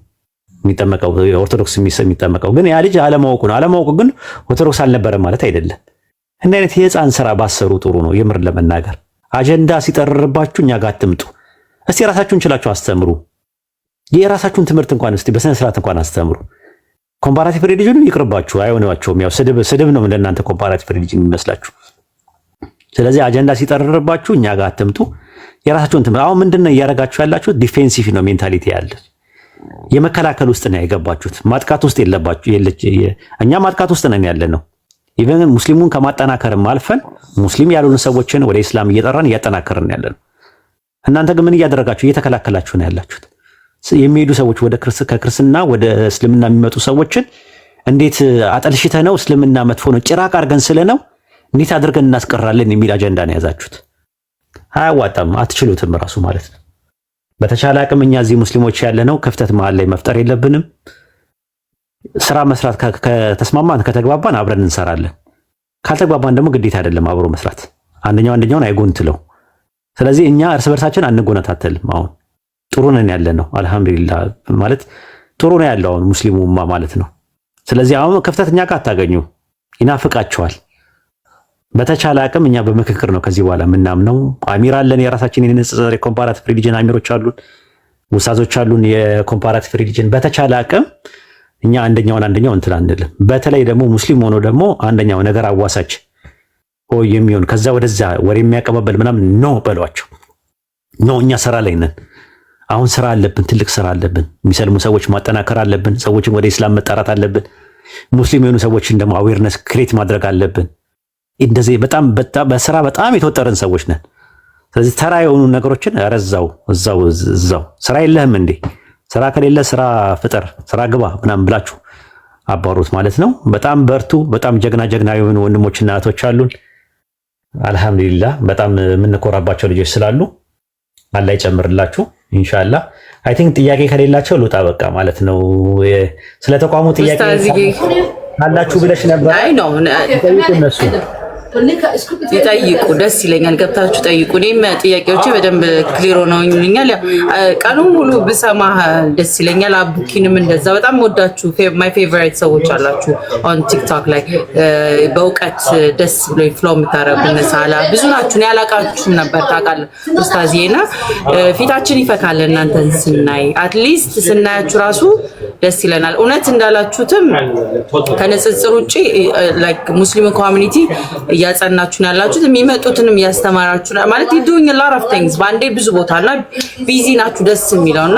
የሚጠመቀው። ኦርቶዶክስ የሚጠመቀው ግን ያ ልጅ አለማወቁ ነው። አለማወቁ ግን ኦርቶዶክስ አልነበረም ማለት አይደለም። እንዲህ አይነት የህፃን ስራ ባሰሩ ጥሩ ነው። የምር ለመናገር አጀንዳ ሲጠርርባችሁ እኛ ጋር አትምጡ። እስቲ ራሳችሁን ችላችሁ አስተምሩ። የራሳችሁን ትምህርት እንኳን እስቲ በስነ ስርዓት እንኳን አስተምሩ። ኮምፓራቲቭ ሪሊጅኑ ይቅርባችሁ፣ አይሆናቸውም። ያው ስድብ ነው ለእናንተ ኮምፓራቲቭ ሪሊጅን የሚመስላችሁ። ስለዚህ አጀንዳ ሲጠርርባችሁ እኛ ጋር አትምጡ። የራሳችሁን ትምህርት አሁን ምንድነው እያደረጋችሁ ያላችሁት? ዲፌንሲቭ ነው ሜንታሊቲ ያለ የመከላከል ውስጥ ነው የገባችሁት። ማጥቃት ውስጥ እኛ ማጥቃት ውስጥ ነን ያለ ነው። ኢቨን ሙስሊሙን ከማጠናከርም አልፈን ሙስሊም ያልሆኑ ሰዎችን ወደ እስላም እየጠራን እያጠናከርን ያለ ነው። እናንተ ግን ምን እያደረጋችሁ? እየተከላከላችሁ ነው ያላችሁት። የሚሄዱ ሰዎች ከክርስትና ወደ እስልምና የሚመጡ ሰዎችን እንዴት አጠልሽተ ነው እስልምና መጥፎ ነው ጭራቅ አድርገን ስለ ነው እንዴት አድርገን እናስቀራለን የሚል አጀንዳ ነው የያዛችሁት። አያዋጣም፣ አትችሉትም ራሱ ማለት ነው። በተቻለ አቅም እኛ እዚህ ሙስሊሞች ያለ ነው ክፍተት መሀል ላይ መፍጠር የለብንም። ስራ መስራት ከተስማማን ከተግባባን አብረን እንሰራለን። ካልተግባባን ደግሞ ግዴታ አይደለም አብሮ መስራት። አንደኛውን አይጎንትለው። ስለዚህ እኛ እርስ በርሳችን አንጎነታተልም። አሁን ጥሩ ነን ያለ ነው አልহামዱሊላህ ማለት ጥሩ ነው ያለው አሁን ሙስሊሙማ ማለት ነው። ስለዚህ አሁን ክፍተት እኛ ጋር አታገኙ፣ ይናፍቃቸዋል። በተቻለ አቅም እኛ በምክክር ነው ከዚህ በኋላ የምናምነው። አሚር አለን የራሳችን የንጽጽር የኮምፓራቲቭ ሪሊጅን አሚሮች አሉን። ውስታዞች አሉን የኮምፓራቲቭ ሪሊጅን። በተቻለ አቅም እኛ አንደኛው እንትን አንልም። በተለይ ደግሞ ሙስሊም ሆኖ ደግሞ አንደኛው ነገር አዋሳች የሚሆን ከዛ ወደዛ ወሬ የሚያቀባበል ምናምን ኖ በሏቸው። ኖ እኛ ስራ ላይ ነን። አሁን ስራ አለብን፣ ትልቅ ስራ አለብን። የሚሰልሙ ሰዎች ማጠናከር አለብን። ሰዎችን ወደ ኢስላም መጣራት አለብን። ሙስሊም የሆኑ ሰዎችን ደግሞ አዌርነስ ክሬት ማድረግ አለብን። እንደዚህ በጣም በስራ በጣም የተወጠረን ሰዎች ነን። ስለዚህ ተራ የሆኑ ነገሮችን እዛው ስራ የለህም እንዴ? ስራ ከሌለ ስራ ፍጠር፣ ስራ ግባ ምናምን ብላችሁ አባሩት ማለት ነው። በጣም በርቱ። በጣም ጀግና የሆኑ ወንድሞችና እህቶች አሉን። አልሐምዱሊላህ በጣም የምንኮራባቸው ልጆች ስላሉ አላህ ይጨምርላችሁ ኢንሻአላህ። አይ ቲንክ ጥያቄ ከሌላቸው ልውጣ በቃ ማለት ነው። ስለ ተቋሙ ጥያቄ አላችሁ ብለሽ ነበር። አይ ነው እነሱ ይጠይቁ፣ ደስ ይለኛል። ገብታችሁ ጠይቁ። እኔም ጥያቄዎቼ በደንብ ክሊር ሆነውኛል። ቀኑን ሙሉ ብሰማህ ደስ ይለኛል። አቡኪንም እንደዛ በጣም ወዳችሁ ማይ ፌቨራይት ሰዎች አላችሁ ኦን ቲክቶክ ላይ በእውቀት ደስ ብሎ ፍሎ የምታረጉ ነሳላ ብዙ ናችሁ። ያላቃችሁም ነበር ታውቃለህ ኡስታዚና ፊታችን ይፈካል እናንተን ስናይ፣ አትሊስት ስናያችሁ ራሱ ደስ ይለናል። እውነት እንዳላችሁትም ከንጽጽር ውጪ ላይክ ሙስሊም ኮሚኒቲ እያጸናችሁ ያላችሁት የሚመጡትንም እያስተማራችሁ ማለት doing a lot of things ባንዴ ብዙ ቦታና ቢዚ ናችሁ። ደስ የሚለውና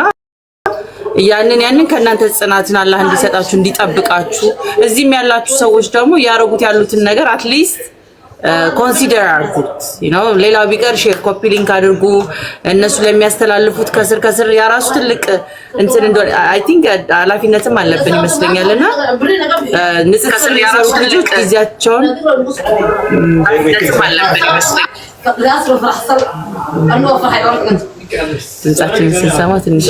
ያንን ከእናንተ ጽናትን አላህ እንዲሰጣችሁ እንዲጠብቃችሁ፣ እዚህም ያላችሁ ሰዎች ደግሞ ያረጉት ያሉትን ነገር አትሊስት ኮንሲደር አድርጉት። ሌላው ቢቀር ሼር ኮፒ ሊንክ አድርጉ። እነሱ ለሚያስተላልፉት ከስር ያራሱ ትልቅ እንትን እንደሆነ አይ ቲንክ ኃላፊነትም አለብን ይመስለኛልና ንጽጽር ያራሱ ልጆች ጊዜያቸውን አለብን ይመስለኛል። ድምጻችንን ስንሰማ ትንሽ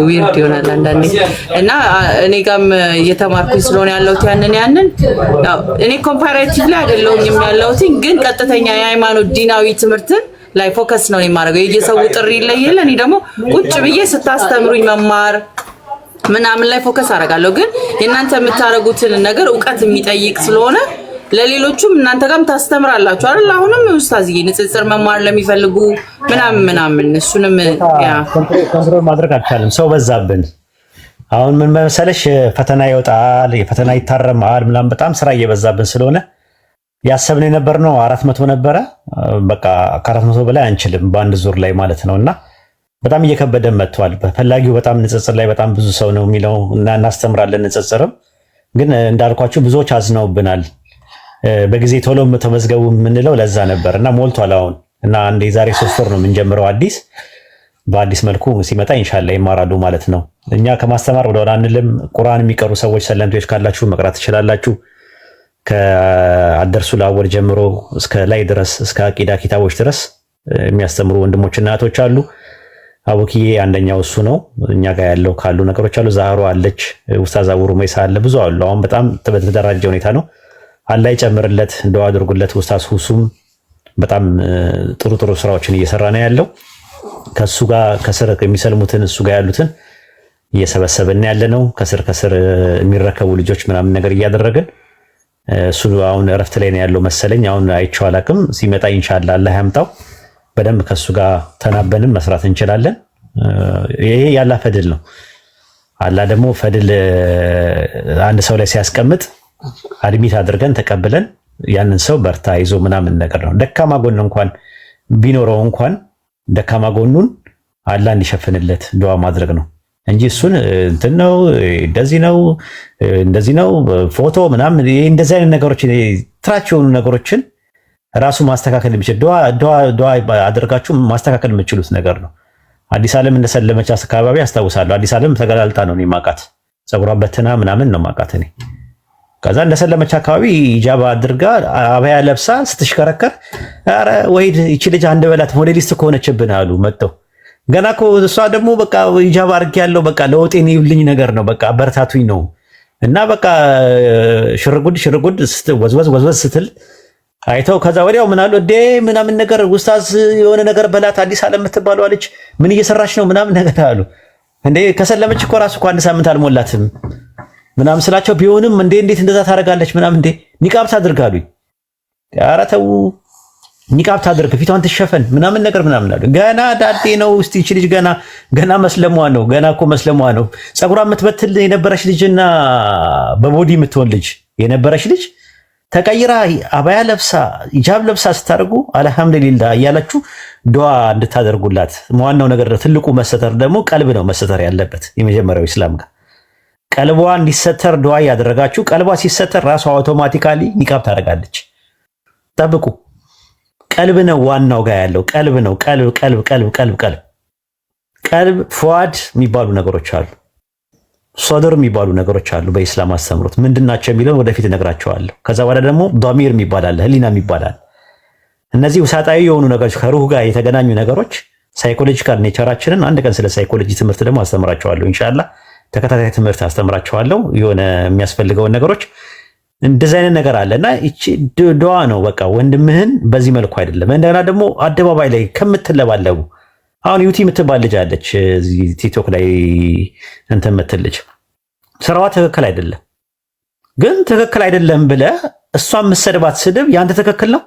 ዊርድ ይሆናል አንዳንዴ እና እኔ ጋም እየተማርኩኝ ስለሆነ ያለሁት ያንን እኔ ኮምፓራቲቭ ላይ አይደለሁም ያለሁት፣ ግን ቀጥተኛ የሃይማኖት ዲናዊ ትምህርትን ላይ ፎከስ ነው የማደርገው። የየሰው ጥሪ ይለያል። እኔ ደግሞ ቁጭ ብዬ ስታስተምሩኝ መማር ምናምን ላይ ፎከስ አደርጋለሁ። ግን የእናንተ የምታረጉትን ነገር ዕውቀት የሚጠይቅ ስለሆነ ለሌሎቹም እናንተ ጋርም ታስተምራላችሁ አይደል? አሁንም ኡስታዝዬ ንጽጽር መማር ለሚፈልጉ ምናምን እሱንም ኮንትሮል ማድረግ አልቻለም። ሰው በዛብን። አሁን ምን መሰለሽ ፈተና ይወጣል፣ የፈተና ይታረማል ምናምን በጣም ስራ እየበዛብን ስለሆነ ያሰብነው የነበርነው 400 ነበረ። በቃ ከ400 በላይ አንችልም በአንድ ዙር ላይ ማለት ነውና በጣም እየከበደ መጥቷል። በፈላጊው በጣም ንጽጽር ላይ በጣም ብዙ ሰው ነው የሚለው እና እናስተምራለን። ንጽጽርም ግን እንዳልኳችሁ ብዙዎች አዝነውብናል። በጊዜ ቶሎ ተመዝገቡ የምንለው ለዛ ነበር እና ሞልቷል አሁን እና አንዴ ዛሬ 3 ወር ነው የምንጀምረው በአዲስ መልኩ ሲመጣ ኢንሻአላህ ይማራሉ ማለት ነው። እኛ ከማስተማር ወደ ኋላ አንልም። ቁርአን የሚቀሩ ሰዎች ሰለምቴዎች ካላችሁ መቅራት ትችላላችሁ። ከአደርሱ ለአወል ጀምሮ እስከ ላይ ድረስ እስከ አቂዳ ኪታቦች ድረስ የሚያስተምሩ ወንድሞችና እህቶች አሉ። አቡኪዬ አንደኛው እሱ ነው። እኛ ጋር ያለው ካሉ ነገሮች አሉ። ዛህሮ አለች፣ ኡስታዝ አቡሩ መይሳ አለ፣ ብዙ አሉ። አሁን በጣም በተደራጀ ሁኔታ ነው። አላህ ይጨምርለት፣ ዱዓ አድርጉለት። ኡስታዝ ሁሱም በጣም ጥሩ ስራዎችን እየሰራ ነው ያለው። ከሱ ጋር ከስር የሚሰልሙትን እሱ ጋር ያሉትን እየሰበሰበን ያለ ነው። ከስር የሚረከቡ ልጆች ምናምን ነገር እያደረግን እሱ አሁን እረፍት ላይ ነው ያለው መሰለኝ። አሁን አይቼው አላውቅም። ሲመጣ ኢንሻአላህ አላህ ያምጣው። በደንብ ከሱ ጋር ተናበንም መስራት እንችላለን። ይሄ ያላህ ፈድል ነው። አላህ ደግሞ ፈድል አንድ ሰው ላይ ሲያስቀምጥ አድሚት አድርገን ተቀብለን ያንን ሰው በርታ ይዞ ምናምን ነገር ነው። ደካማ ጎን እንኳን ቢኖረው እንኳን ደካማ ጎኑን አላህ እንዲሸፍንለት ዱዓ ማድረግ ነው እንጂ እሱን እንትን ነው እንደዚህ ነው ፎቶ ምናምን እንደዚህ አይነት ነገሮች ትራች የሆኑ ነገሮችን ራሱ ማስተካከል የሚችል ዱዓ አድርጋችሁ ማስተካከል የምችሉት ነገር ነው። አዲስ ዓለም እንደሰለመች አካባቢ አስታውሳለሁ። አዲስ ዓለም ተገላልጣ ነው ማቃት፣ ፀጉሯ በትና ምናምን ነው ማቃት እኔ። ከዛ እንደሰለመች አካባቢ ኢጃባ አድርጋ አባያ ለብሳ ስትሽከረከር አረ ወይድ ይቺ ልጅ አንድ በላት ሞዴሊስት ከሆነችብን አሉ መጥተው። ገና እኮ እሷ ደግሞ በቃ ኢጃባ አድርጌያለሁ በቃ ለውጤን ይብልኝ ነገር ነው በቃ በርታቱኝ ነው እና በቃ ሽርጉድ ወዝወዝ ስትል አይተው ከዛ ወዲያው ምን አሉ እንዴ ምናምን ነገር ኡስታዝ የሆነ ነገር በላት አዲስ ዓለም የምትባለው አለች ምን እየሰራች ነው ምናምን ነገር አሉ። እንዴ ከሰለመች እኮ ራሱ እኮ አንድ ሳምንት አልሞላትም ምናምን ስላቸው ቢሆንም እንዴት እንደዛ ታደርጋለች ምናምን እንዴ ኒቃብ ታድርጋሉኝ። ኧረ ተው ኒቃብ ታድርግ፣ ፊቷን ትሸፈን ምናምን ነገር ምናምን አሉ። ገና ዳዴ ነው። እስቲ እቺ ልጅ ገና መስለሟ ነው። ገና እኮ መስለሟ ነው። ጸጉሯ የምትበትል የነበረች ልጅና በቦዲ የምትሆን ልጅ የነበረች ልጅ ተቀይራ አባያ ለብሳ ሂጃብ ለብሳ ስታደርጉ አልሐምዱሊላህ እያላችሁ ዱዓ እንድታደርጉላት። ዋናው ነገር ትልቁ መሰተር ደግሞ ቀልብ ነው መሰተር ያለበት። የመጀመሪያው ኢስላም ጋር ቀልቧ እንዲሰተር ዱዓ ያደረጋችሁ፣ ቀልቧ ሲሰተር ራሷ አውቶማቲካሊ ኒቃብ ታደርጋለች። ጠብቁ። ቀልብ ነው ዋናው ጋር ያለው ቀልብ ነው። ቀልብ ፉአድ የሚባሉ ነገሮች አሉ፣ ሶድር የሚባሉ ነገሮች አሉ። በኢስላም አስተምሮት ምንድናቸው የሚለውን ወደፊት እነግራቸዋለሁ። ከዛ በኋላ ደግሞ ዶሚር የሚባል አለ፣ ህሊና የሚባል አለ። እነዚህ ውሳጣዊ የሆኑ ነገሮች ከሩህ ጋር የተገናኙ ነገሮች ሳይኮሎጂካል ኔቸራችንን አንድ ቀን ስለ ሳይኮሎጂ ትምህርት ደግሞ አስተምራቸዋለሁ። ኢንሻአላህ ተከታታይ ትምህርት አስተምራቸዋለሁ። የሆነ የሚያስፈልገውን ነገሮች እንደዚህ አይነት ነገር አለና እቺ ዱዓ ነው። በቃ ወንድምህን በዚህ መልኩ አይደለም። እንደገና ደግሞ አደባባይ ላይ ከምትለባለቡ አሁን ዩቲ የምትባል ልጅ አለች እዚህ ቲክቶክ ላይ እንትን የምትል ልጅ ስራዋ ትክክል አይደለም። ግን ትክክል አይደለም ብለህ እሷ የምትሰድባት ስድብ ያንተ ትክክል ነው።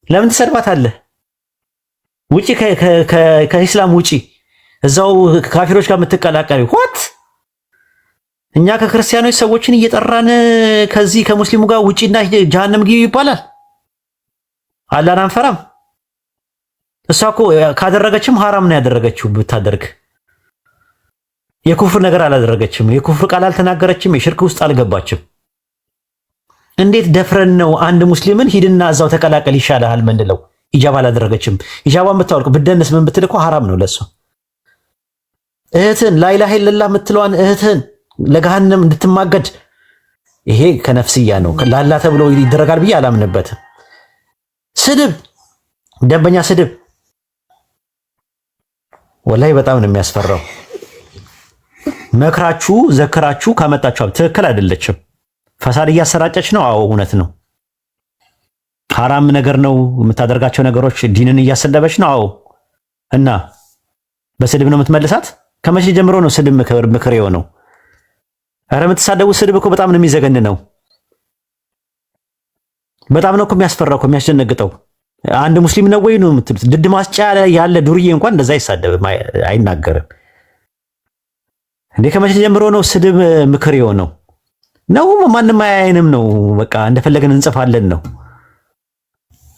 ለምን ትሰድባታለህ? ውጪ ከኢስላም ውጪ እዛው ካፊሮች ጋር የምትቀላቀሉ ሆት እኛ ከክርስቲያኖች ሰዎችን እየጠራን ከዚህ ከሙስሊሙ ጋር ውጪና ጀሃነም ግቢ ይባላል። አላህን አንፈራም። እሷ እኮ ካደረገችም ሐራም ነው ያደረገችው። ብታደርግ የኩፍር ነገር አላደረገችም። የኩፍር ቃል አልተናገረችም። የሽርክ ውስጥ አልገባችም። እንዴት ደፍረን ነው አንድ ሙስሊምን ሂድና እዛው ተቀላቀል ይሻልሃል ምንለው? ኢጃባ አላደረገችም። ኢጃባን ብታወልቅ ብደንስ ምን ብትል እኮ ሐራም ነው ለሷ። እህትን ላኢላሃ ኢለላህ የምትለዋን እህትን ለገሃነም እንድትማገድ ይሄ ከነፍስያ ነው። ላላ ተብሎ ይደረጋል ብዬ አላምንበትም። ስድብ፣ ደንበኛ ስድብ ወላሂ በጣም ነው የሚያስፈራው። መክራችሁ ዘክራችሁ ካመጣችሁ ትክክል አይደለችም። ፈሳድ እያሰራጨች ነው። አዎ እውነት ነው። ሐራም ነገር ነው የምታደርጋቸው ነገሮች። ዲንን እያሰደበች ነው። አዎ እና በስድብ ነው የምትመልሳት። ከመቼ ጀምሮ ነው ስድብ ምክር የሆነው? ኧረ የምትሳደቡ ስድብ እኮ በጣም ነው የሚዘገን ነው። በጣም ነው እኮ የሚያስፈራው እኮ የሚያስደነግጠው። አንድ ሙስሊም ነው ወይ ነው የምትሉት? ድድ ማስጫ ያለ ዱርዬ እንኳን እንደዛ አይሳደብም፣ አይናገርም። እንዴ ከመቼ ጀምሮ ነው ስድብ ምክር የሆነው? ነው ማንም አያየንም ነው። በቃ እንደፈለገን እንጽፋለን ነው።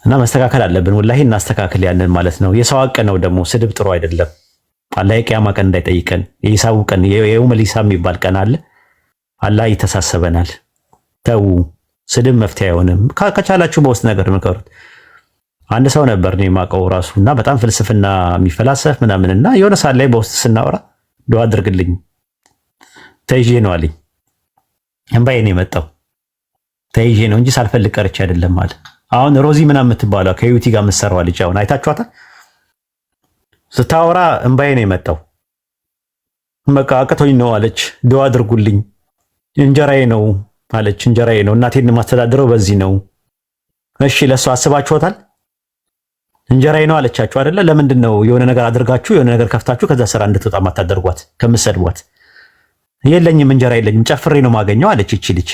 እና መስተካከል አለብን። ወላሂ እናስተካክል ያንን ማለት ነው። የሰው ሐቅ ነው ደግሞ ስድብ ጥሩ አይደለም። አላህ የቂያማ ቀን እንዳይጠይቀን። የሂሳቡ ቀን የየውመል ሂሳብ የሚባል ቀን አለ። አላህ ይተሳሰበናል። ተው ስድብ መፍትሄ አይሆንም። ከቻላችሁ በውስጥ ነገር ምከሩት። አንድ ሰው ነበር እኔ የማውቀው ራሱ እና በጣም ፍልስፍና የሚፈላሰፍ ምናምንና የሆነ ሰዓት ላይ በውስጥ ስናወራ ዱዓ አድርግልኝ ተይዤ ነው አለኝ። እምባዬ ነው የመጣው። ተይዤ ነው እንጂ ሳልፈልግ ቀርቼ አይደለም አለ። አሁን ሮዚ ምናምን የምትባለው ከዩቲ ጋር የምትሰራው ልጅ አሁን አይታችኋታል። ስታወራ እምባዬ ነው የመጣው። በቃ አቅቶኝ ነው አለች። ዱዓ አድርጉልኝ እንጀራዬ ነው አለች። እንጀራዬ ነው፣ እናቴን ማስተዳድረው በዚህ ነው። እሺ ለሷ አስባችኋታል? እንጀራዬ ነው አለቻችሁ አይደለ? ለምንድን ነው የሆነ ነገር አድርጋችሁ የሆነ ነገር ከፍታችሁ ከዛ ስራ እንድትወጣ ማታደርጓት? ከምትሰድቧት የለኝም እንጀራ የለኝም ጨፍሬ ነው ማገኘው አለች። እቺ ልጅ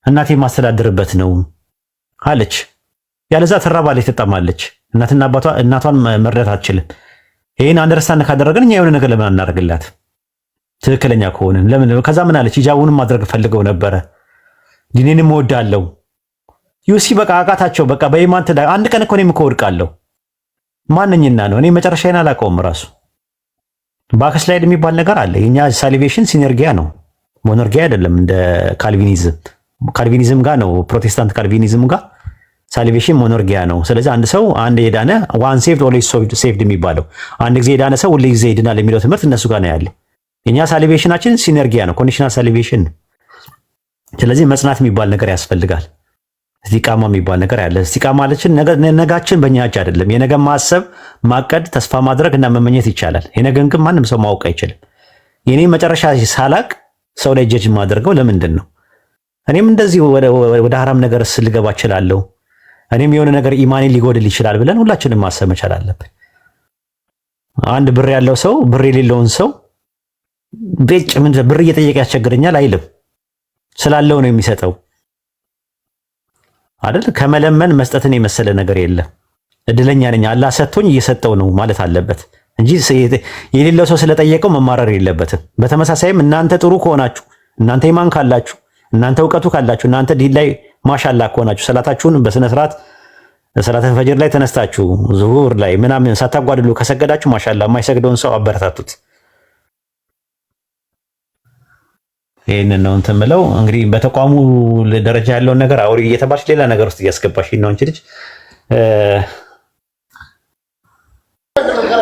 እናቴ ማስተዳድርበት ነው አለች። ያለዛ ትራባለች፣ ትጠማለች። እናትና አባቷ እናቷን መርዳት አትችልም። ይሄን አንደርስታንድ ካደረገን እኛ የሆነ ነገር ለምን አናደርግላት? ትክክለኛ ከሆነን ለምን? ከዛ ምን አለች? ሂጃቡንም ማድረግ ፈልገው ነበረ፣ ዲኔንም እወዳለሁ። ዩሲ በቃ አቃታቸው። በቃ በኢማን ትዳ አንድ ቀን እኮ እኔም እኮ ወድቃለሁ። ማንኝና ነው እኔ መጨረሻዬን አላውቀውም። ራሱ ባክስላይድ የሚባል ነገር አለ። የኛ ሳሊቬሽን ሲነርጊያ ነው፣ ሞኖርጊያ አይደለም። እንደ ካልቪኒዝም ጋር ነው፣ ፕሮቴስታንት ካልቪኒዝም ጋር ሳሊቬሽን ሞኖርጊያ ነው። ስለዚህ አንድ ሰው አንድ የዳነ ዋን ሴቭድ ኦልዌይስ ሴቭድ የሚባለው አንድ ጊዜ የዳነ ሰው ሁሉ ጊዜ ይድናል የሚለው ትምህርት እነሱ ጋር ነው ያለ። የኛ ሳሊቬሽናችን ሲነርጊያ ነው፣ ኮንዲሽናል ሳሊቬሽን። ስለዚህ መጽናት የሚባል ነገር ያስፈልጋል። እስቲቃማ የሚባል ነገር ያለ። እስቲቃማ ማለችን ነጋችን በእኛ እጅ አይደለም። የነገ ማሰብ፣ ማቀድ፣ ተስፋ ማድረግ እና መመኘት ይቻላል። የነገን ግን ማንም ሰው ማወቅ አይችልም። የኔ መጨረሻ ሳላቅ ሰው ላይ ጀጅ ማድረገው ለምንድን ነው? እኔም እንደዚህ ወደ ሐራም ነገር ልገባ እችላለሁ፣ እኔም የሆነ ነገር ኢማኔ ሊጎድል ይችላል ብለን ሁላችንም ማሰብ መቻል አለብን። አንድ ብር ያለው ሰው ብር የሌለውን ሰው ብር እየጠየቀ ያስቸግረኛል አይልም። ስላለው ነው የሚሰጠው። አይደል? ከመለመን መስጠትን የመሰለ ነገር የለም። እድለኛ ነኝ አላህ ሰጥቶኝ እየሰጠው ነው ማለት አለበት እንጂ የሌለው ሰው ስለጠየቀው መማረር የለበትም። በተመሳሳይም እናንተ ጥሩ ከሆናችሁ፣ እናንተ ኢማን ካላችሁ፣ እናንተ እውቀቱ ካላችሁ፣ እናንተ ዲን ላይ ማሻአላህ ከሆናችሁ ሰላታችሁን በስነ ስርዓት ሰላተ ፈጅር ላይ ተነስታችሁ ዙሁር ላይ ምናምን ሳታጓድሉ ከሰገዳችሁ ማሻአላህ የማይሰግደውን ሰው አበረታቱት። ይሄንን ነው እንትን የምለው። እንግዲህ በተቋሙ ደረጃ ያለውን ነገር አውሪ እየተባልሽ ሌላ ነገር ውስጥ እያስገባሽ ነው እንጂ ልጅ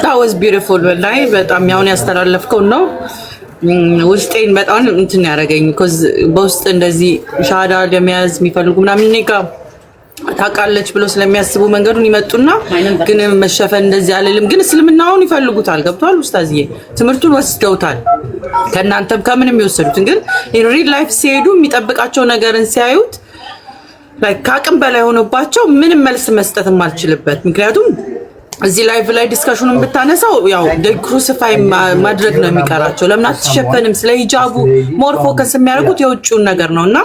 that was beautiful ወላሂ በጣም ያውን ያስተላለፍከው ነው ውስጤን በጣም እንትን ያደረገኝ because በውስጥ እንደዚህ ሻሃዳ ለመያዝ የሚፈልጉ ምናምን ኔጋ ታውቃለች ብሎ ስለሚያስቡ መንገዱን ይመጡና ግን መሸፈን እንደዚህ አለልም ግን እስልምናውን ይፈልጉታል። ገብቷል ኡስታዝዬ ትምህርቱን ወስደውታል ከናንተም ከምንም ይወሰዱት ግን in real life ሲሄዱ የሚጠብቃቸው ነገርን ሲያዩት like ካቅም በላይ ሆኖባቸው ምንም መልስ መስጠት ማልችልበት ምክንያቱም እዚህ ላይቭ ላይ ዲስከሽኑን ብታነሳው ያው ክሩሲፋይ ማድረግ ነው የሚቀራቸው። ለምን አትሸፈንም? ስለ ሂጃቡ ሞር ፎከስ የሚያደርጉት የውጭውን ነገር ነውና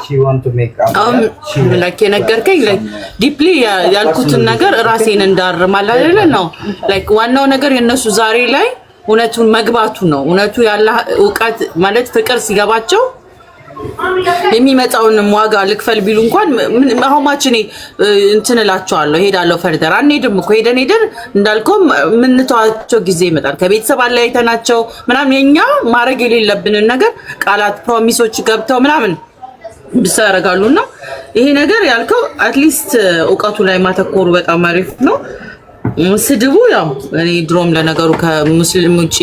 ላይክ የነገርከኝ ላይክ ዲፕሊ ያልኩትን ነገር ራሴን እንዳርማል አይደለ ነው ላይክ ዋናው ነገር የነሱ ዛሬ ላይ እውነቱን መግባቱ ነው። እውነቱ ያለ ዕውቀት ማለት ፍቅር ሲገባቸው የሚመጣውን ዋጋ ልክፈል ቢሉ እንኳን አሁማች እኔ እንትን እላቸዋለሁ ሄዳለሁ ፈርደር አንሄድም እኮ ሄደን እንዳልከው ምንተዋቸው ጊዜ ይመጣል ከቤተሰብ አለያይተናቸው ምናምን የኛ ማድረግ የሌለብንን ነገር ቃላት ፕሮሚሶች ገብተው ምናምን ብሰረጋሉና ይሄ ነገር ያልከው አትሊስት ዕውቀቱ ላይ ማተኮሩ በጣም አሪፍ ነው። ስድቡ ያው እኔ ድሮም ለነገሩ ከሙስሊም ውጪ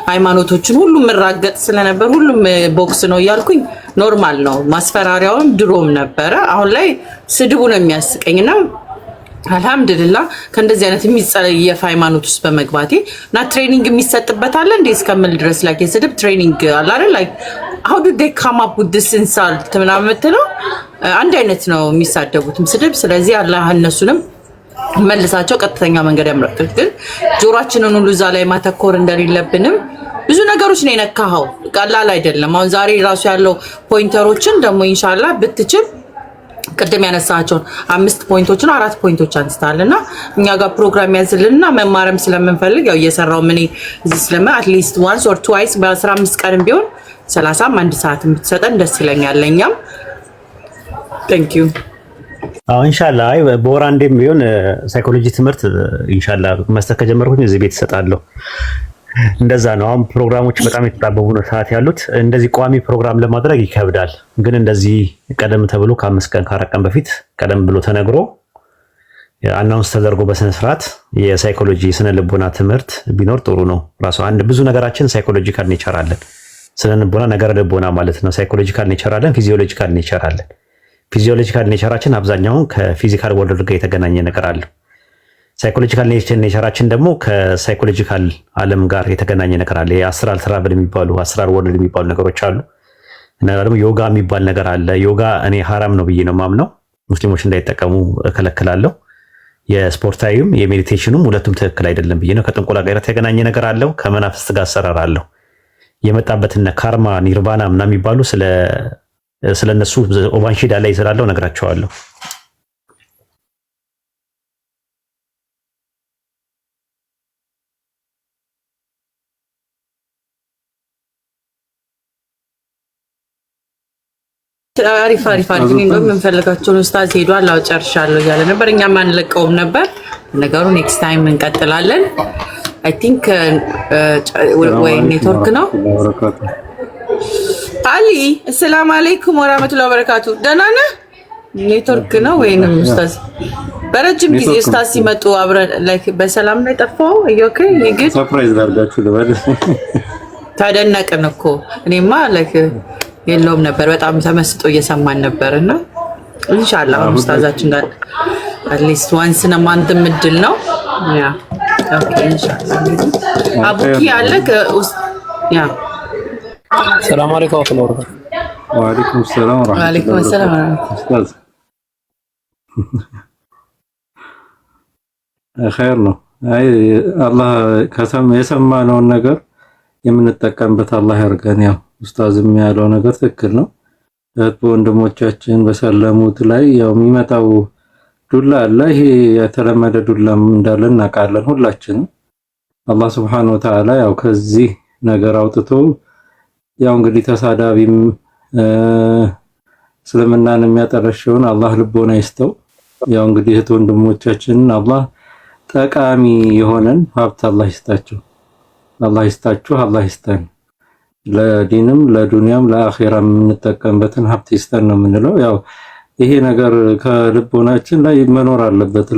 ሃይማኖቶችን ሁሉም መራገጥ ስለነበር ሁሉም ቦክስ ነው ያልኩኝ ኖርማል ነው። ማስፈራሪያውም ድሮም ነበረ። አሁን ላይ ስድቡ ነው የሚያስቀኝና አልহামዱሊላህ ከእንደዚህ አይነት የሚጸየፍ ሃይማኖት ውስጥ በመግባቴ እና ትሬኒንግ የሚሰጥበት አለ እንዴ እስከምል ድረስ ላይ የስድብ ትሬኒንግ አለ አይደል like how did they come up with this insult ምናምን የምትለው አንድ አይነት ነው የሚሳደቡትም ስድብ። ስለዚህ አላህ እነሱንም መልሳቸው ቀጥተኛ መንገድ ያምራጥል። ግን ጆሮአችንን ሁሉ እዛ ላይ ማተኮር እንደሌለብንም ብዙ ነገሮች ነው የነካኸው። ቀላል አይደለም። አሁን ዛሬ ራሱ ያለው ፖይንተሮችን ደግሞ ኢንሻአላህ ብትችል ቅድም ያነሳቸውን 5 ፖይንቶችን 4 ፖይንቶች አንስታልና እኛ ጋር ፕሮግራም ያዝልንና መማረም ስለምንፈልግ ያው እየሰራው ምን እዚህ ስለማ at least once or twice በ15 ቀንም ቢሆን 30 1 ሰዓት ብትሰጠን ደስ ይለኛል ለኛም። thank you ኢንሻአላህ በወር አንዴም ቢሆን ሳይኮሎጂ ትምህርት ኢንሻአላህ መስጠት ከጀመርኩኝ እዚህ ቤት እሰጣለሁ። እንደዛ ነው። አሁን ፕሮግራሞች በጣም የተጣበቡ ነው ሰዓት ያሉት። እንደዚህ ቋሚ ፕሮግራም ለማድረግ ይከብዳል። ግን እንደዚህ ቀደም ተብሎ ከ5 ቀን ከ4 ቀን በፊት ቀደም ብሎ ተነግሮ አናውንስ ተደርጎ በስነ ስርዓት የሳይኮሎጂ ስነ ልቦና ትምህርት ቢኖር ጥሩ ነው። ራሱ አንድ ብዙ ነገራችን ሳይኮሎጂካል ኔቸር አለን። ስነ ልቦና ነገር ልቦና ማለት ነው። ሳይኮሎጂካል ኔቸር አለን፣ ፊዚዮሎጂካል ኔቸር አለን። ፊዚዮሎጂካል ኔቸራችን አብዛኛውን ከፊዚካል ወርልድ ጋር የተገናኘ ነገር አለው። ሳይኮሎጂካል ኔቸራችን ደግሞ ከሳይኮሎጂካል ዓለም ጋር የተገናኘ ነገር አለ። የአስትራል ትራቨል የሚባሉ አስትራል ወርልድ የሚባሉ ነገሮች አሉ። እና ደግሞ ዮጋ የሚባል ነገር አለ። ዮጋ እኔ ሐራም ነው ብዬ ነው ማምነው። ሙስሊሞች እንዳይጠቀሙ እከለክላለሁ። የስፖርታዊም የሜዲቴሽኑም ሁለቱም ትክክል አይደለም ብዬ ነው። ከጥንቆላ ጋር የተገናኘ ነገር አለው። ከመናፍስት ጋር አሰራር አለው። የመጣበትና ካርማ ኒርቫና ምናምን የሚባሉ ስለነሱ ኦባንሺዳ ላይ ስላለው ነግራቸዋለሁ። አሪፍ እንደውም የምንፈልጋቸውን ኡስታዝ ሄዷል አው ጨርሻለሁ እያለ ነበር። እኛም አንለቀውም ነበር ነገሩ። ኔክስት ታይም እንቀጥላለን። አይ ቲንክ ወይ ኔትወርክ ነው። አሊ ሰላም አለይኩም ወራህመቱላሂ ወበረካቱ። ደህና ነህ? ኔትወርክ ነው ወይንም ኡስታዝ? በረጅም ጊዜ ኡስታዝ ሲመጡ አብረን ላይክ በሰላም ነው የጠፋው። ኦኬ ይግድ ሰርፕራይዝ ላድርጋችሁ ልበል። ታደነቅን እኮ እኔማ ላይክ የለውም ነበር በጣም ተመስጦ እየሰማን ነበርና ኢንሻአላህ ኡስታዛችን ጋር አትሊስት ዋንስ ነ ማንት ምድል ነው ያ ኦኬ ኢንሻአላህ። አቡኪ አለ ያ ሰላም አለይኩም ወራህመቱላሂ ወአለይኩም ሰላም ወራህመቱላሂ ወአለይኩም ሰላም ኡስታዝ ኸይር ነው። አይ አላህ የሰማነውን ነገር የምንጠቀምበት አላህ ያርገን። ያው ኡስታዝም ያለው ነገር ትክክል ነው። በወንድሞቻችን በሰለሙት ላይ ያው የሚመጣው ዱላ አለ። ይሄ የተለመደ ዱላ እንዳለ እናውቃለን ሁላችንም። አላህ Subhanahu Wa Ta'ala ያው ከዚህ ነገር አውጥቶ ያው እንግዲህ ተሳዳቢም እስልምናን የሚያጠለሸውን አላህ ልቦና ይስጠው። ያው እንግዲህ እህት ወንድሞቻችንን አላህ ጠቃሚ የሆነን ሀብት አላህ ይስጣቸው። አላህ ይስጣችሁ፣ አላህ ይስጠን። ለዲንም ለዱንያም ለአኺራም የምንጠቀምበትን ሀብት ይስጠን ነው የምንለው። ያው ይሄ ነገር ከልቦናችን ላይ መኖር አለበት።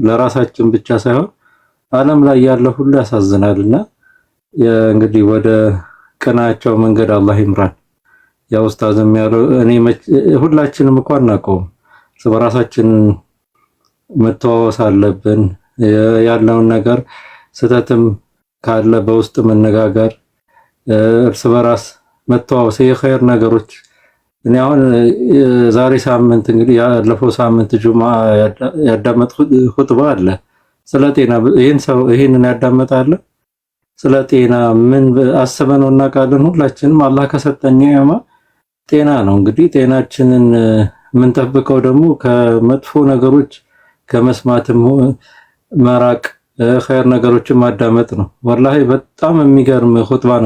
ለራሳችን ብቻ ሳይሆን ዓለም ላይ ያለው ሁሉ ያሳዝናልና እንግዲህ ወደ ቀናቸው መንገድ አላህ ይምራን። ያው ኡስታዝም ያለው እኔ ሁላችንም እንኳን አናውቀውም፣ በራሳችን መተዋወስ አለብን። ያለውን ነገር ስተትም ካለ በውስጥ መነጋገር፣ እርስ በራስ መተዋወስ የኸይር ነገሮች። እኔ አሁን ዛሬ ሳምንት እንግዲህ ያለፈው ሳምንት ጁማ ያዳመጥኩት ኹጥባ አለ ስለ ጤና። ይሄንን ያዳመጣለ ስለ ጤና ምን አስበነው እናውቃለን? ሁላችንም አላህ ከሰጠን ኒዕማ ጤና ነው። እንግዲህ ጤናችንን የምንጠብቀው ደግሞ ከመጥፎ ነገሮች ከመስማትም መራቅ፣ ኸይር ነገሮችን ማዳመጥ ነው። ወላሂ በጣም የሚገርም ኹጥባ ነው።